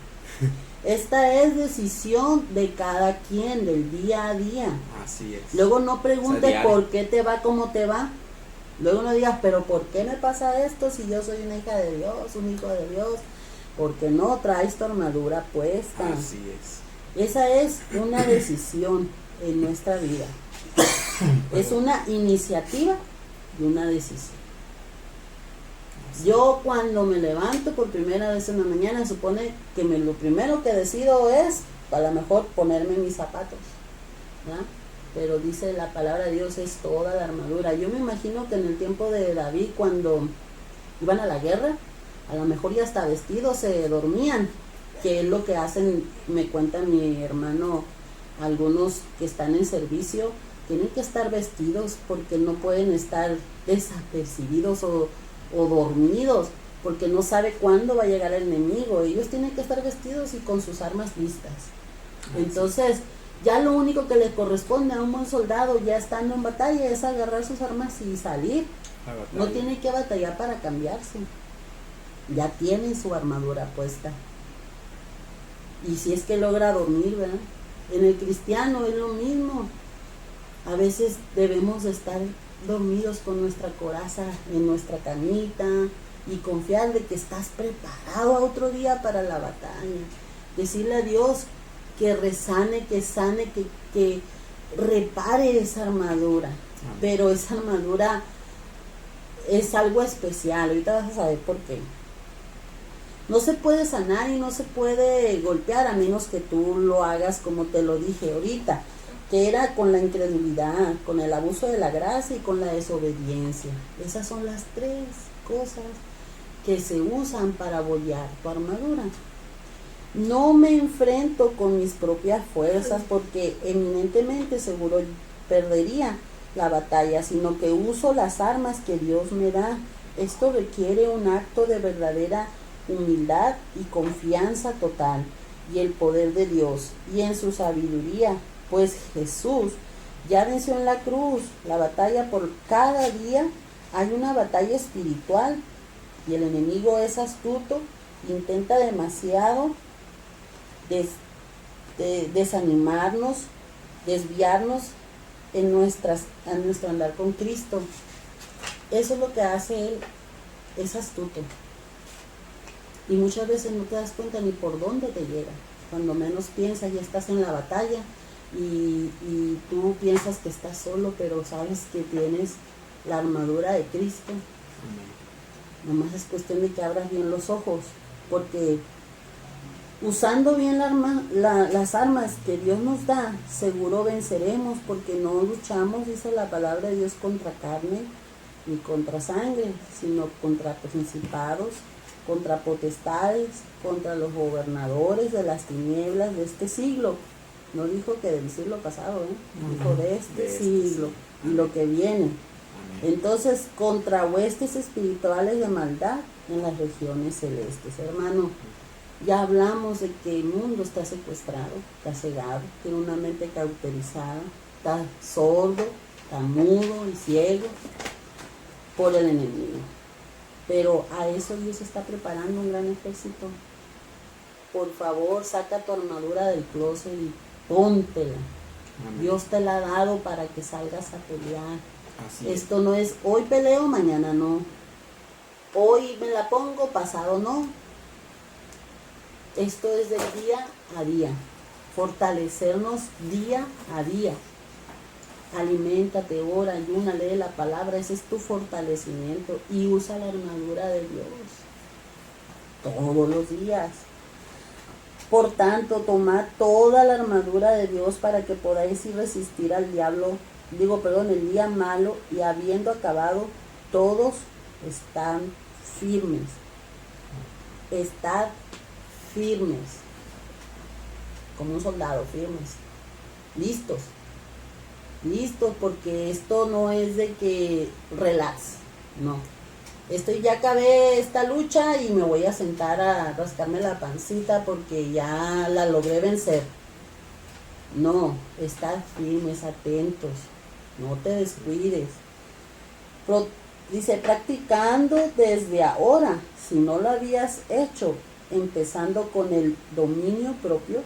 Esta es decisión de cada quien, del día a día. Así es. Luego no pregunte por qué te va como te va. Luego no digas, pero ¿por qué me pasa esto si yo soy una hija de Dios, un hijo de Dios? Porque no traes tu armadura puesta. Así es. Esa es una decisión en nuestra vida. Es una iniciativa y una decisión. Yo cuando me levanto por primera vez en la mañana, supone que lo primero que decido es, a lo mejor, ponerme mis zapatos, ¿verdad? Pero dice la palabra de Dios, es toda la armadura. Yo me imagino que en el tiempo de David, cuando iban a la guerra, a lo mejor ya hasta vestidos se dormían, que es lo que hacen, me cuenta mi hermano, algunos que están en servicio, tienen que estar vestidos porque no pueden estar desapercibidos o dormidos, porque no sabe cuándo va a llegar el enemigo. Ellos tienen que estar vestidos y con sus armas listas. Entonces, ya lo único que le corresponde a un buen soldado, ya estando en batalla, es agarrar sus armas y salir. No tiene que batallar para cambiarse. Ya tienen su armadura puesta. Y si es que logra dormir, ¿verdad? En el cristiano es lo mismo. A veces debemos estar dormidos con nuestra coraza en nuestra camita y confiar de que estás preparado a otro día para la batalla. Decirle a Dios que resane, que sane, que repare esa armadura. Pero esa armadura es algo especial. Ahorita vas a saber por qué. No se puede sanar y no se puede golpear a menos que tú lo hagas como te lo dije ahorita, que era con la incredulidad, con el abuso de la gracia y con la desobediencia. Esas son las tres cosas que se usan para bollar tu armadura. No me enfrento con mis propias fuerzas porque eminentemente seguro perdería la batalla, sino que uso las armas que Dios me da. Esto requiere un acto de verdadera humildad y confianza total y el poder de Dios y en su sabiduría, pues Jesús ya venció en la cruz la batalla. Por cada día hay una batalla espiritual y el enemigo es astuto, intenta demasiado desanimarnos, desviarnos en nuestro andar con Cristo. Eso es lo que hace él, es astuto. Y muchas veces no te das cuenta ni por dónde te llega. Cuando menos piensas ya estás en la batalla y tú piensas que estás solo, pero sabes que tienes la armadura de Cristo. Nomás es cuestión de que abras bien los ojos, porque usando bien las armas que Dios nos da, seguro venceremos, porque no luchamos, dice la palabra de Dios, contra carne ni contra sangre, sino contra principados, contra potestades, contra los gobernadores de las tinieblas de este siglo. No dijo que del siglo pasado, dijo de este siglo y lo que viene. Entonces, contra huestes espirituales de maldad en las regiones celestes. Hermano, ya hablamos de que el mundo está secuestrado, está cegado, tiene una mente cauterizada, está sordo, está mudo y ciego por el enemigo. Pero a eso Dios está preparando un gran ejército. Por favor, saca tu armadura del closet y póntela. Amén. Dios te la ha dado para que salgas a pelear. Esto no es hoy peleo, mañana no. Hoy me la pongo, pasado no. Esto es del día a día. Fortalecernos día a día. Aliméntate, ora, ayuna, lee la palabra, ese es tu fortalecimiento y usa la armadura de Dios todos los días. Por tanto, tomad toda la armadura de Dios para que podáis ir resistir al el día malo, y habiendo acabado todos, están firmes. Estad firmes, como un soldado, firmes, listos, porque esto no es de que relax, no. Ya acabé esta lucha y me voy a sentar a rascarme la pancita porque ya la logré vencer. No, estad firmes, atentos, no te descuides. Dice, practicando desde ahora, si no lo habías hecho, empezando con el dominio propio,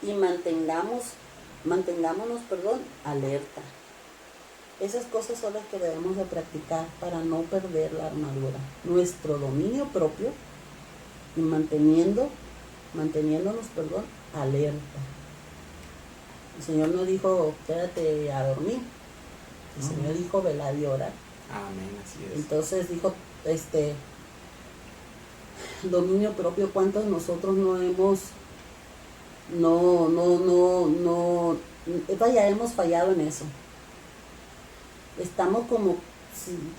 y mantengámonos, alerta. Esas cosas son las que debemos de practicar para no perder la armadura. Nuestro dominio propio y manteniéndonos, alerta. El Señor no dijo, quédate a dormir. El Señor dijo, velad y orad. Amén, así es. Entonces dijo, dominio propio, ¿cuántos de nosotros hemos fallado en eso? Estamos como,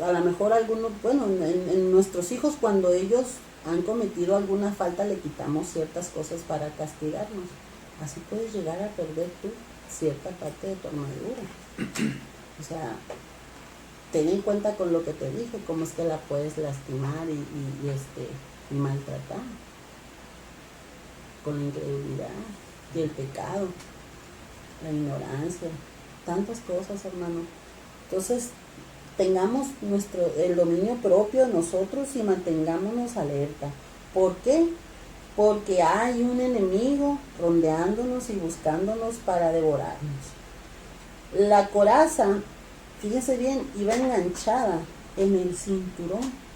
a lo mejor algunos, en nuestros hijos, cuando ellos han cometido alguna falta, le quitamos ciertas cosas para castigarnos. Así puedes llegar a perder tú cierta parte de tu armadura. O sea, ten en cuenta con lo que te dije, cómo es que la puedes lastimar y maltratar. Con la incredulidad y el pecado, la ignorancia, tantas cosas, hermano. Entonces, tengamos el dominio propio de nosotros y mantengámonos alerta. ¿Por qué? Porque hay un enemigo rondeándonos y buscándonos para devorarnos. La coraza, fíjese bien, iba enganchada en el cinturón.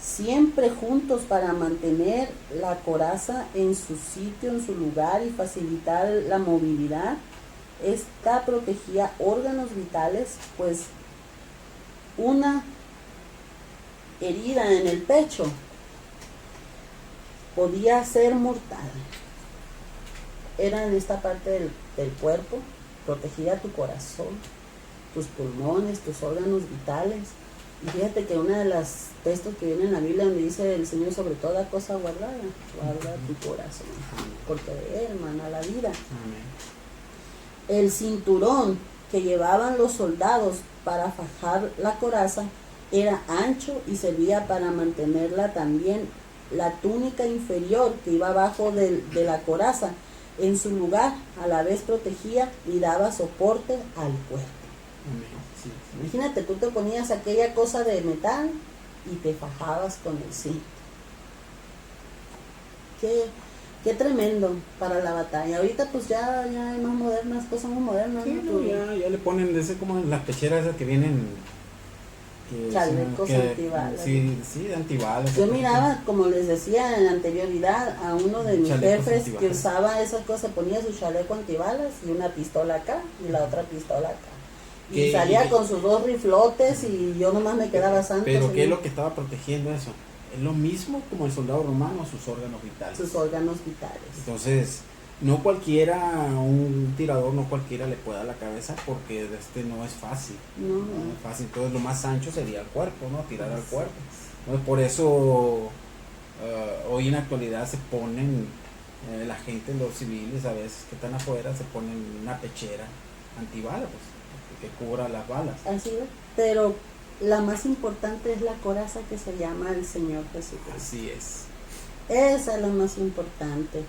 Siempre juntos para mantener la coraza en su sitio, en su lugar y facilitar la movilidad. Esta protegía órganos vitales, pues una herida en el pecho podía ser mortal. Era en esta parte del cuerpo, protegía tu corazón, tus pulmones, tus órganos vitales. Y fíjate que una de los textos que viene en la Biblia donde dice el Señor, sobre toda cosa guardada, guarda tu corazón, porque de él mana la vida. El cinturón que llevaban los soldados para fajar la coraza era ancho y servía para mantenerla también. La túnica inferior que iba abajo de la coraza en su lugar, a la vez protegía y daba soporte al cuerpo. Sí. Imagínate, tú te ponías aquella cosa de metal y te fajabas con el cinto. Qué tremendo para la batalla. Ahorita pues ya hay más modernas, cosas más modernas. Sí, ¿no? ya le ponen de ese, como las pecheras esas que vienen, Chalecos antibalas. Sí, de antibalas. Yo miraba, como les decía en anterioridad, a uno de mis jefes que usaba esas cosas, ponía su chaleco antibalas y una pistola acá y la otra pistola acá. Y salía con sus dos riflotes y yo nomás me quedaba santo. Pero ¿qué es lo que estaba protegiendo eso? Es lo mismo como el soldado romano, sus órganos vitales. Sus órganos vitales. Entonces, no cualquiera, un tirador, no cualquiera le puede dar la cabeza porque no es fácil. No es fácil. Entonces, lo más ancho sería el cuerpo, ¿no? Tirar al cuerpo. Entonces, por eso, hoy en la actualidad se ponen, la gente, los civiles, a veces que están afuera, se ponen una pechera antibala, pues, que cubra las balas. Así es, pero la más importante es la coraza que se llama el Señor Jesucristo. Así es. Esa es la más importante.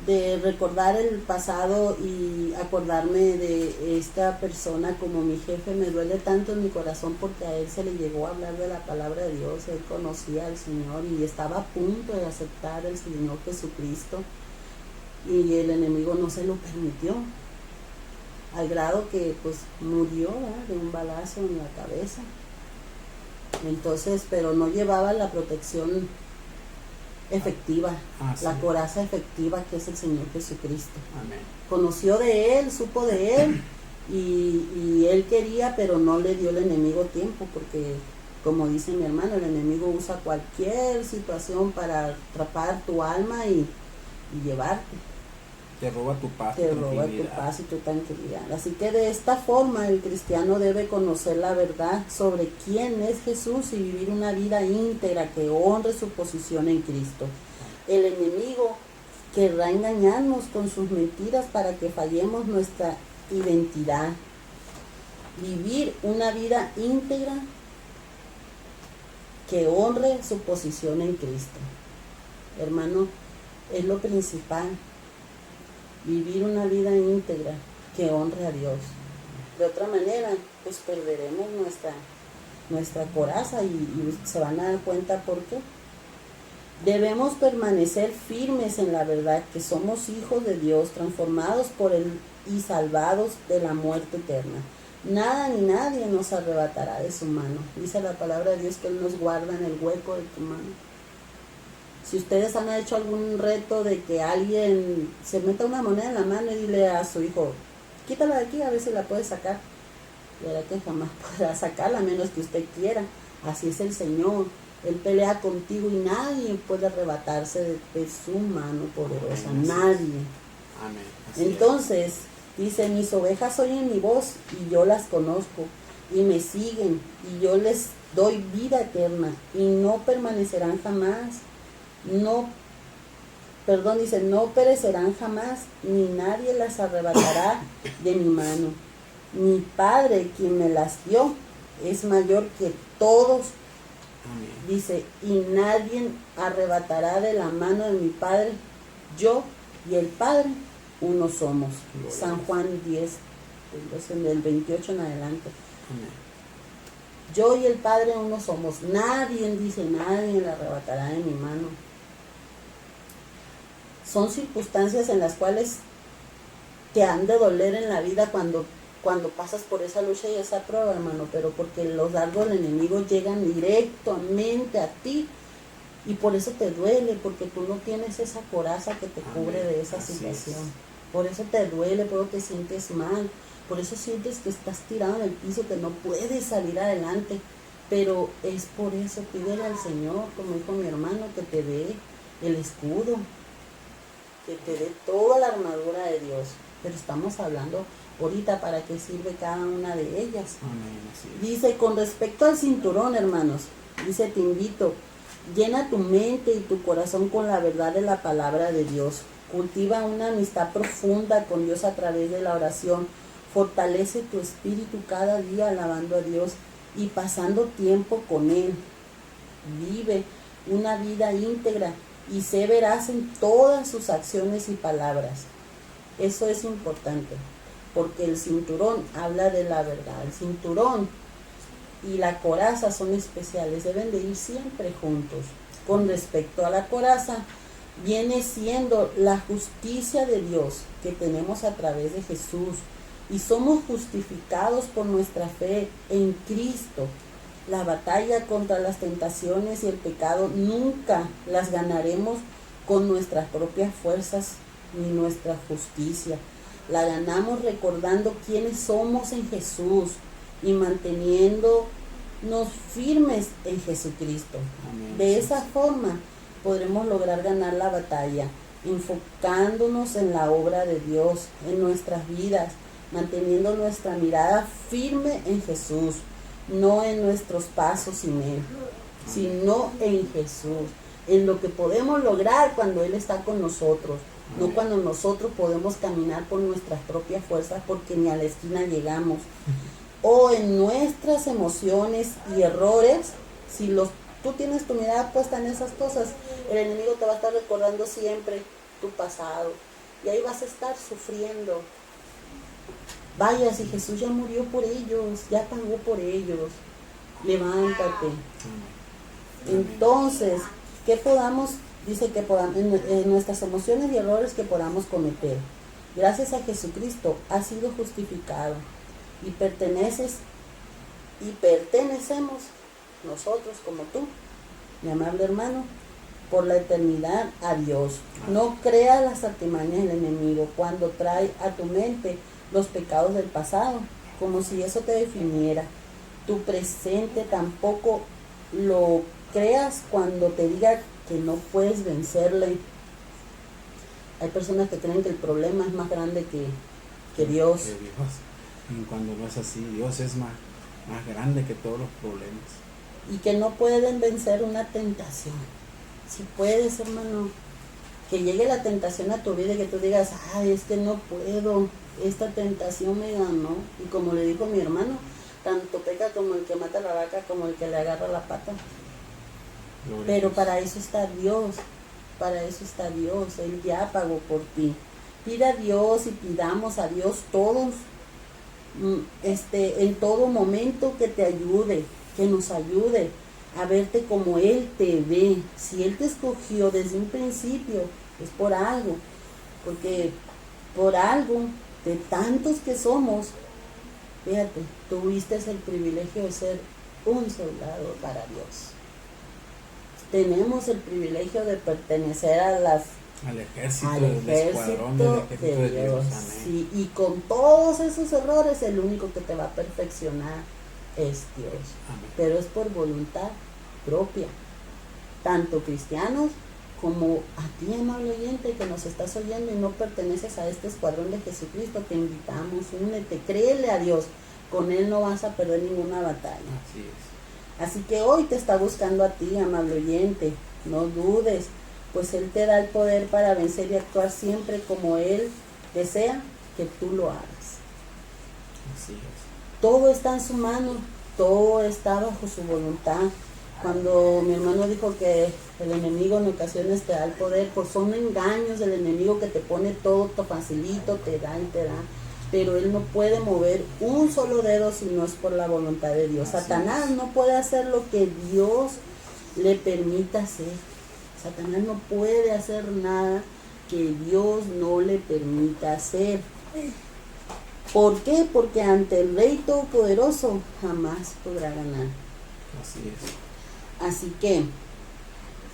De recordar el pasado y acordarme de esta persona como mi jefe, me duele tanto en mi corazón porque a él se le llegó a hablar de la palabra de Dios, él conocía al Señor y estaba a punto de aceptar al Señor Jesucristo y el enemigo no se lo permitió. Al grado que pues murió, ¿verdad?, de un balazo en la cabeza. Entonces, pero no llevaba la protección efectiva, sí. La coraza efectiva que es el Señor Jesucristo. Amén. Conoció de él, supo de él y él quería, pero no le dio el enemigo tiempo, porque como dice mi hermano, el enemigo usa cualquier situación para atrapar tu alma y llevarte. Te roba tu paz, te roba tu paz y tu tranquilidad. Así que de esta forma el cristiano debe conocer la verdad sobre quién es Jesús y vivir una vida íntegra que honre su posición en Cristo. El enemigo querrá engañarnos con sus mentiras para que fallemos nuestra identidad. Vivir una vida íntegra que honre su posición en Cristo. Hermano, es lo principal. Vivir una vida íntegra que honre a Dios. De otra manera, pues perderemos nuestra coraza y se van a dar cuenta por qué. Debemos permanecer firmes en la verdad que somos hijos de Dios, transformados por Él y salvados de la muerte eterna. Nada ni nadie nos arrebatará de su mano. Dice la palabra de Dios que Él nos guarda en el hueco de tu mano. Si ustedes han hecho algún reto de que alguien se meta una moneda en la mano y dile a su hijo, quítala de aquí a ver si la puede sacar, verá que jamás podrá sacarla a menos que usted quiera. Así es el Señor. Él pelea contigo y nadie puede arrebatarse de su mano poderosa. Amén. Nadie. Amén. Entonces, dice, mis ovejas oyen mi voz y yo las conozco y me siguen y yo les doy vida eterna y no permanecerán jamás. No perecerán jamás, ni nadie las arrebatará de mi mano. Mi Padre, quien me las dio, es mayor que todos. Amén. Dice, y nadie arrebatará de la mano de mi Padre. Yo y el Padre, uno somos. Gloria. San Juan 10, del 28 en adelante. Amén. Yo y el Padre, uno somos. Nadie le arrebatará de mi mano. Son circunstancias en las cuales te han de doler en la vida cuando pasas por esa lucha y esa prueba, hermano, pero porque los dardos del enemigo llegan directamente a ti y por eso te duele, porque tú no tienes esa coraza que te cubre de esa situación. Por eso te duele, por eso te sientes mal, Por eso sientes que estás tirado en el piso, que no puedes salir adelante. Pero es por eso, pídele al Señor, como dijo mi hermano, que te dé el escudo, que te dé toda la armadura de Dios. Pero estamos hablando ahorita para qué sirve cada una de ellas. Amén, así es. Dice, con respecto al cinturón, hermanos, dice, te invito, llena tu mente y tu corazón con la verdad de la palabra de Dios. Cultiva una amistad profunda con Dios a través de la oración. Fortalece tu espíritu cada día alabando a Dios y pasando tiempo con Él. Vive una vida íntegra y sé veraz en todas sus acciones y palabras. Eso es importante, porque el cinturón habla de la verdad. El cinturón y la coraza son especiales, deben de ir siempre juntos. Con respecto a la coraza, viene siendo la justicia de Dios que tenemos a través de Jesús y somos justificados por nuestra fe en Cristo. La batalla contra las tentaciones y el pecado nunca las ganaremos con nuestras propias fuerzas ni nuestra justicia. La ganamos recordando quiénes somos en Jesús y manteniéndonos firmes en Jesucristo. Amén. De esa forma podremos lograr ganar la batalla, enfocándonos en la obra de Dios en nuestras vidas, manteniendo nuestra mirada firme en Jesús, no en nuestros pasos sin Él, sino en Jesús, en lo que podemos lograr cuando Él está con nosotros, no cuando nosotros podemos caminar por nuestras propias fuerzas porque ni a la esquina llegamos, o en nuestras emociones y errores. Si tú tienes tu mirada puesta en esas cosas, el enemigo te va a estar recordando siempre tu pasado y ahí vas a estar sufriendo. Vaya, si Jesús ya murió por ellos, ya pagó por ellos, levántate. Entonces, que podamos, dice que podamos, en nuestras emociones y errores que podamos cometer, gracias a Jesucristo has sido justificado y pertenecemos nosotros como tú, mi amable hermano, por la eternidad a Dios. No creas las artimañas del enemigo cuando trae a tu mente los pecados del pasado, como si eso te definiera. Tu presente tampoco lo creas cuando te diga que no puedes vencerle. Hay personas que creen que el problema es más grande que Dios. Que Dios. Y cuando no es así, Dios es más grande que todos los problemas. Y que no pueden vencer una tentación. Si puedes, hermano, que llegue la tentación a tu vida y que tú digas, ay, es que no puedo, esta tentación me ganó. Y como le dijo mi hermano, tanto peca como el que mata a la vaca como el que le agarra la pata. Pero para eso está Dios, Él ya pagó por ti. Pida a Dios y pidamos a Dios todos, en todo momento que te ayude, que nos ayude a verte como Él te ve. Si Él te escogió desde un principio, es por algo, porque por algo de tantos que somos, fíjate, tuviste el privilegio de ser un soldado para Dios. Tenemos el privilegio de pertenecer al ejército del escuadrón del ejército de Dios. Sí, y con todos esos errores, el único que te va a perfeccionar es Dios. Amén. Pero es por voluntad propia. Tanto cristianos como a ti, amable oyente, que nos estás oyendo y no perteneces a este escuadrón de Jesucristo, te invitamos, únete, créele a Dios. Con Él no vas a perder ninguna batalla. Así es. Así que hoy te está buscando a ti, amable oyente, no dudes, pues Él te da el poder para vencer y actuar siempre como Él desea que tú lo hagas. Así es. Todo está en su mano, todo está bajo su voluntad. Cuando mi hermano dijo que el enemigo en ocasiones te da el poder, pues son engaños del enemigo que te pone todo facilito, te da y te da. Pero él no puede mover un solo dedo si no es por la voluntad de Dios. Así Satanás es. no puede hacer lo que Dios le permita hacer. Satanás no puede hacer nada que Dios no le permita hacer. ¿Por qué? Porque ante el Rey Todopoderoso jamás podrá ganar. Así es. Así que,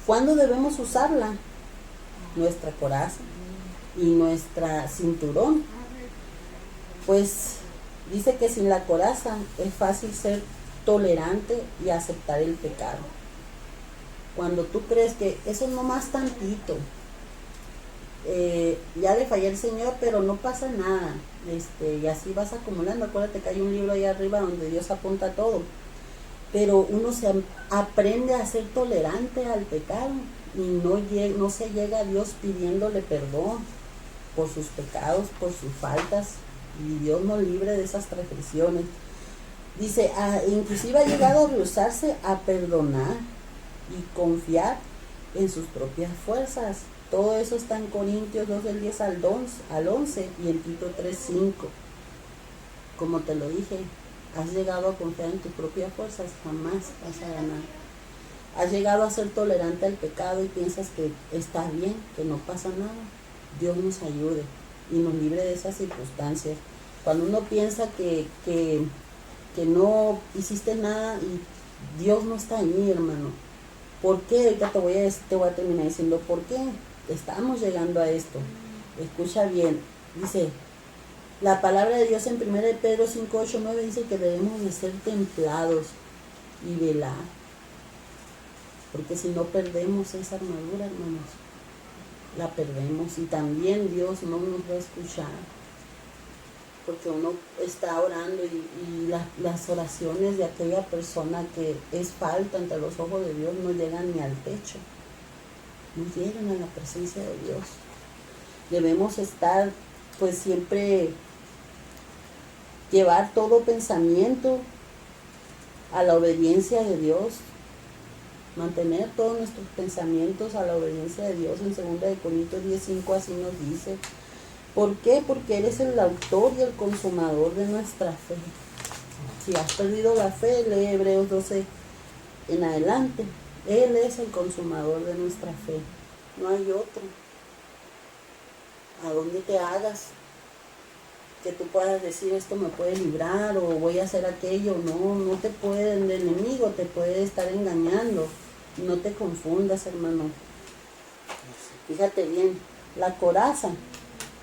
¿cuándo debemos usarla? Nuestra coraza y nuestra cinturón. Pues Dice que sin la coraza es fácil ser tolerante y aceptar el pecado. Cuando tú crees que eso es nomás tantito, ya le fallé al Señor, pero no pasa nada, y así vas acumulando. Acuérdate que hay un libro ahí arriba donde Dios apunta todo, pero uno aprende a ser tolerante al pecado y no se llega a Dios pidiéndole perdón por sus pecados, por sus faltas, y Dios nos libre de esas transgresiones. Dice, inclusive ha llegado a rehusarse a perdonar y confiar en sus propias fuerzas. Todo eso está en Corintios 2, del 10 al 11 y en Tito 3, 5. Como te lo dije, has llegado a confiar en tus propias fuerzas, jamás vas a ganar. Has llegado a ser tolerante al pecado y piensas que está bien, que no pasa nada. Dios nos ayude y nos libre de esas circunstancias. Cuando uno piensa que no hiciste nada y Dios no está ahí, hermano. ¿Por qué? Ahorita te voy a terminar diciendo por qué estamos llegando a esto. Escucha bien. Dice, la palabra de Dios en 1 Pedro 5, 8, 9 dice que debemos de ser templados y velar. Porque si no perdemos esa armadura, hermanos, la perdemos y también Dios no nos va a escuchar. Porque uno está orando y las oraciones de aquella persona que es falta ante los ojos de Dios no llegan ni al techo, no llegan a la presencia de Dios. Debemos estar, pues siempre, llevar todo pensamiento a la obediencia de Dios, mantener todos nuestros pensamientos a la obediencia de Dios. En 2 Corintios 10:5 así nos dice. ¿Por qué? Porque Él es el autor y el consumador de nuestra fe. Si has perdido la fe, lee Hebreos 12 en adelante. Él es el consumador de nuestra fe. No hay otro. ¿A dónde te hagas? Que tú puedas decir, esto me puede librar o voy a hacer aquello. No te puede, el enemigo te puede estar engañando. No te confundas, hermano. Fíjate bien, la coraza.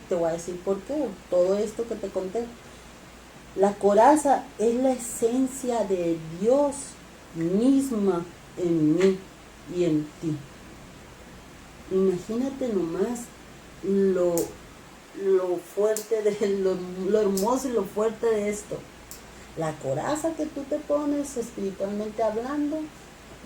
Te voy a decir por qué, todo esto que te conté. La coraza es la esencia de Dios misma en mí y en ti. Imagínate nomás lo fuerte, lo hermoso y lo fuerte de esto. La coraza que tú te pones espiritualmente hablando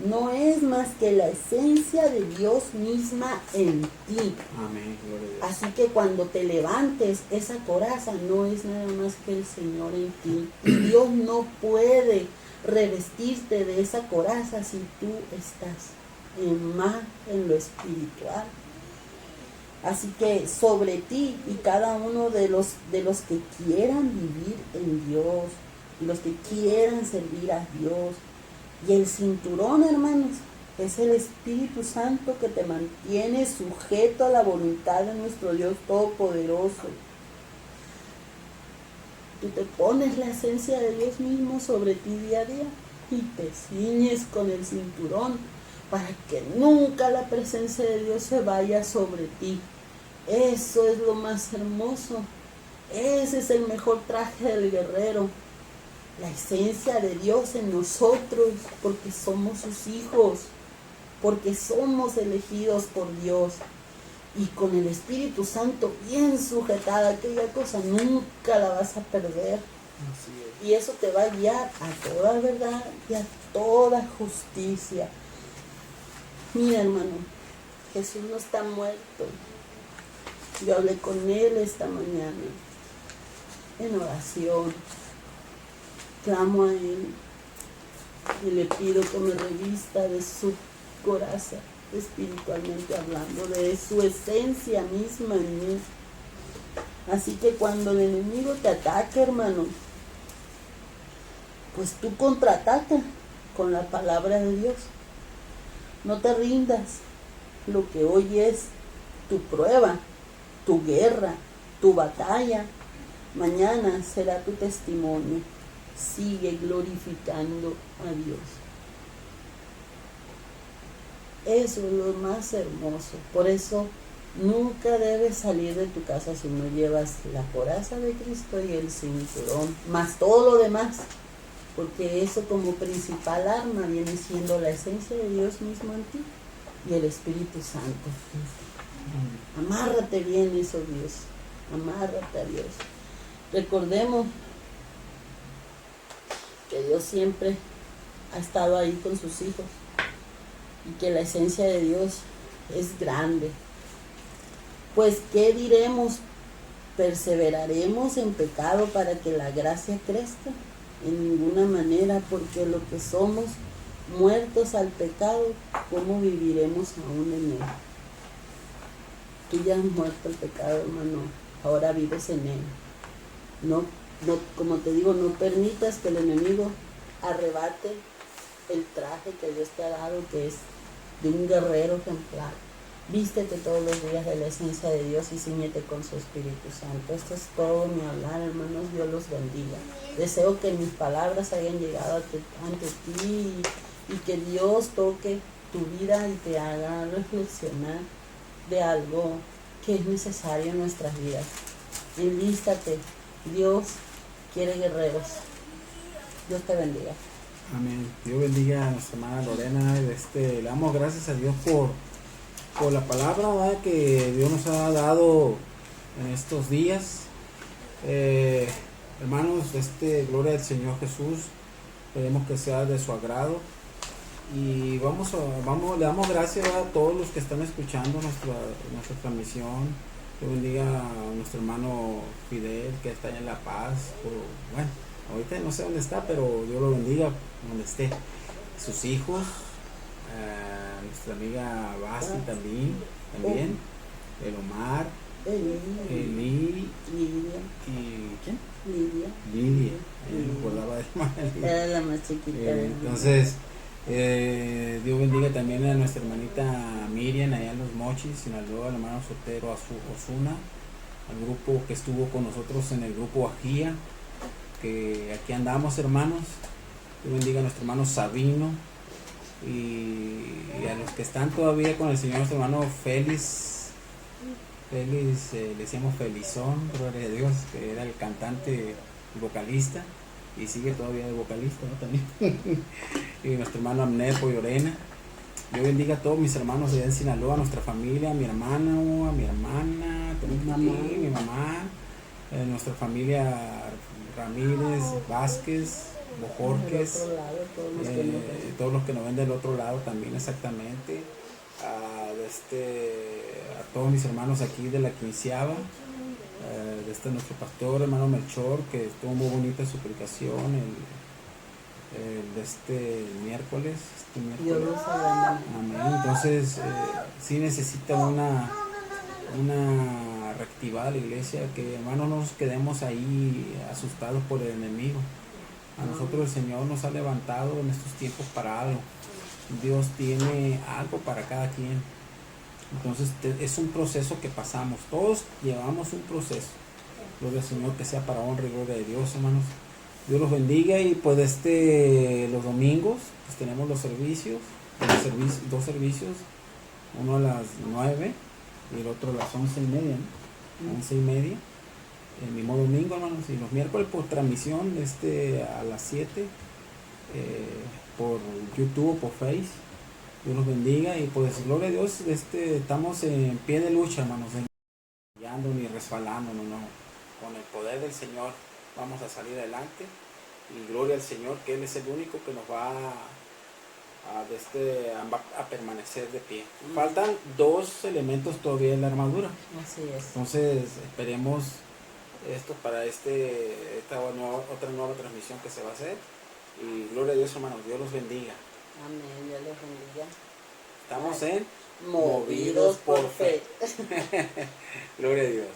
no es más que la esencia de Dios misma en ti. Amén, gloria a Dios. Así que cuando te levantes, esa coraza no es nada más que el Señor en ti. Y Dios no puede revestirte de esa coraza si tú estás en lo espiritual. Así que sobre ti y cada uno de los que quieran vivir en Dios, los que quieran servir a Dios, y el cinturón, hermanos, es el Espíritu Santo que te mantiene sujeto a la voluntad de nuestro Dios Todopoderoso. Tú te pones la esencia de Dios mismo sobre ti día a día y te ciñes con el cinturón para que nunca la presencia de Dios se vaya sobre ti. Eso es lo más hermoso. Ese es el mejor traje del guerrero. La esencia de Dios en nosotros, porque somos sus hijos, porque somos elegidos por Dios. Y con el Espíritu Santo bien sujetada, aquella cosa nunca la vas a perder. Y eso te va a guiar a toda verdad y a toda justicia. Mira, hermano, Jesús no está muerto. Yo hablé con Él esta mañana en oración. Clamo a Él y le pido que me revista de su coraza, espiritualmente hablando, de su esencia misma en mí. Así que cuando el enemigo te ataque, hermano, pues tú contraataca con la palabra de Dios. No te rindas. Lo que hoy es tu prueba, tu guerra, tu batalla, mañana será tu testimonio. Sigue glorificando a Dios. Eso es lo más hermoso. Por eso Nunca debes salir de tu casa si no llevas la coraza de Cristo y el cinturón, más todo lo demás, porque eso como principal arma viene siendo la esencia de Dios mismo en ti y el Espíritu Santo. Amárrate bien eso, Dios, amárrate a Dios. Recordemos que Dios siempre ha estado ahí con sus hijos y que la esencia de Dios es grande. Pues, ¿qué diremos? ¿Perseveraremos en pecado para que la gracia crezca? En ninguna manera, porque lo que somos muertos al pecado, ¿cómo viviremos aún en él? Tú ya has muerto al pecado, hermano, ahora vives en él. No, como te digo, no permitas que el enemigo arrebate el traje que Dios te ha dado, que es de un guerrero ejemplar. Vístete todos los días de la esencia de Dios y ciñete con su Espíritu Santo. Esto es todo mi hablar, hermanos. Dios los bendiga. Deseo que mis palabras hayan llegado ante ti y que Dios toque tu vida y te haga reflexionar de algo que es necesario en nuestras vidas. Enlístate. Dios quiere guerreros. Dios te bendiga. Amén. Dios bendiga a nuestra hermana Lorena. Le damos gracias a Dios por la palabra, ¿verdad?, que Dios nos ha dado en estos días. Hermanos, gloria al Señor Jesús. Esperemos que sea de su agrado. Y le damos gracias a todos los que están escuchando nuestra transmisión. Dios bendiga a nuestro hermano Fidel, que está en La Paz. Bueno, ahorita no sé dónde está, pero Dios lo bendiga donde esté. Sus hijos, nuestra amiga Basti también, el Omar, Eli, Lidia. ¿y quién? Lidia. Me acordaba de hermana Lidia. Era la más chiquita. Entonces, Dios bendiga también a nuestra hermanita Miriam allá en Los Mochis, Sinaloa, al hermano Sotero Osuna, al grupo que estuvo con nosotros en el grupo Ajía, que aquí andamos, hermanos. Dios bendiga a nuestro hermano Sabino y a los que están todavía con el Señor, nuestro hermano Félix, le decíamos Felizón, gloria a Dios, que era el cantante y vocalista, y sigue todavía de vocalista, ¿no? También. Y nuestro hermano Abner Poyorena. Dios bendiga a todos mis hermanos allá en Sinaloa, a nuestra familia, a mi hermano, a mi hermana, mi mamá, nuestra familia Ramírez, Vázquez, Bojorques, todos los que nos ven del otro lado también, exactamente. A todos mis hermanos aquí de la quinceava, nuestro pastor hermano Melchor, que estuvo muy bonita su predicación el miércoles. Amén. Entonces sí necesita una reactivada la iglesia, que hermano no nos quedemos ahí asustados por el enemigo. A nosotros el Señor nos ha levantado en estos tiempos para algo. Dios tiene algo para cada quien. Entonces es un proceso que pasamos. Todos llevamos un proceso. Gloria al Señor, que sea para honra y gloria de Dios, hermanos. Dios los bendiga. Y pues los domingos pues tenemos dos servicios, uno a las 9 y el otro a las 11:30, ¿no? 11:30. El mismo domingo, hermanos, y los miércoles por transmisión a las 7 por YouTube o por Face. Dios los bendiga y pues gloria a Dios, estamos en pie de lucha, hermanos, ni resbalando, no, con el poder del Señor vamos a salir adelante, y gloria al Señor, que Él es el único que nos va a permanecer de pie. Faltan 2 elementos todavía en la armadura. Así es. Entonces esperemos esto para otra nueva transmisión que se va a hacer, y gloria a Dios, hermanos. Dios los bendiga. Amén. Dios los bendiga. Estamos en Movidos por fe. Gloria a Dios.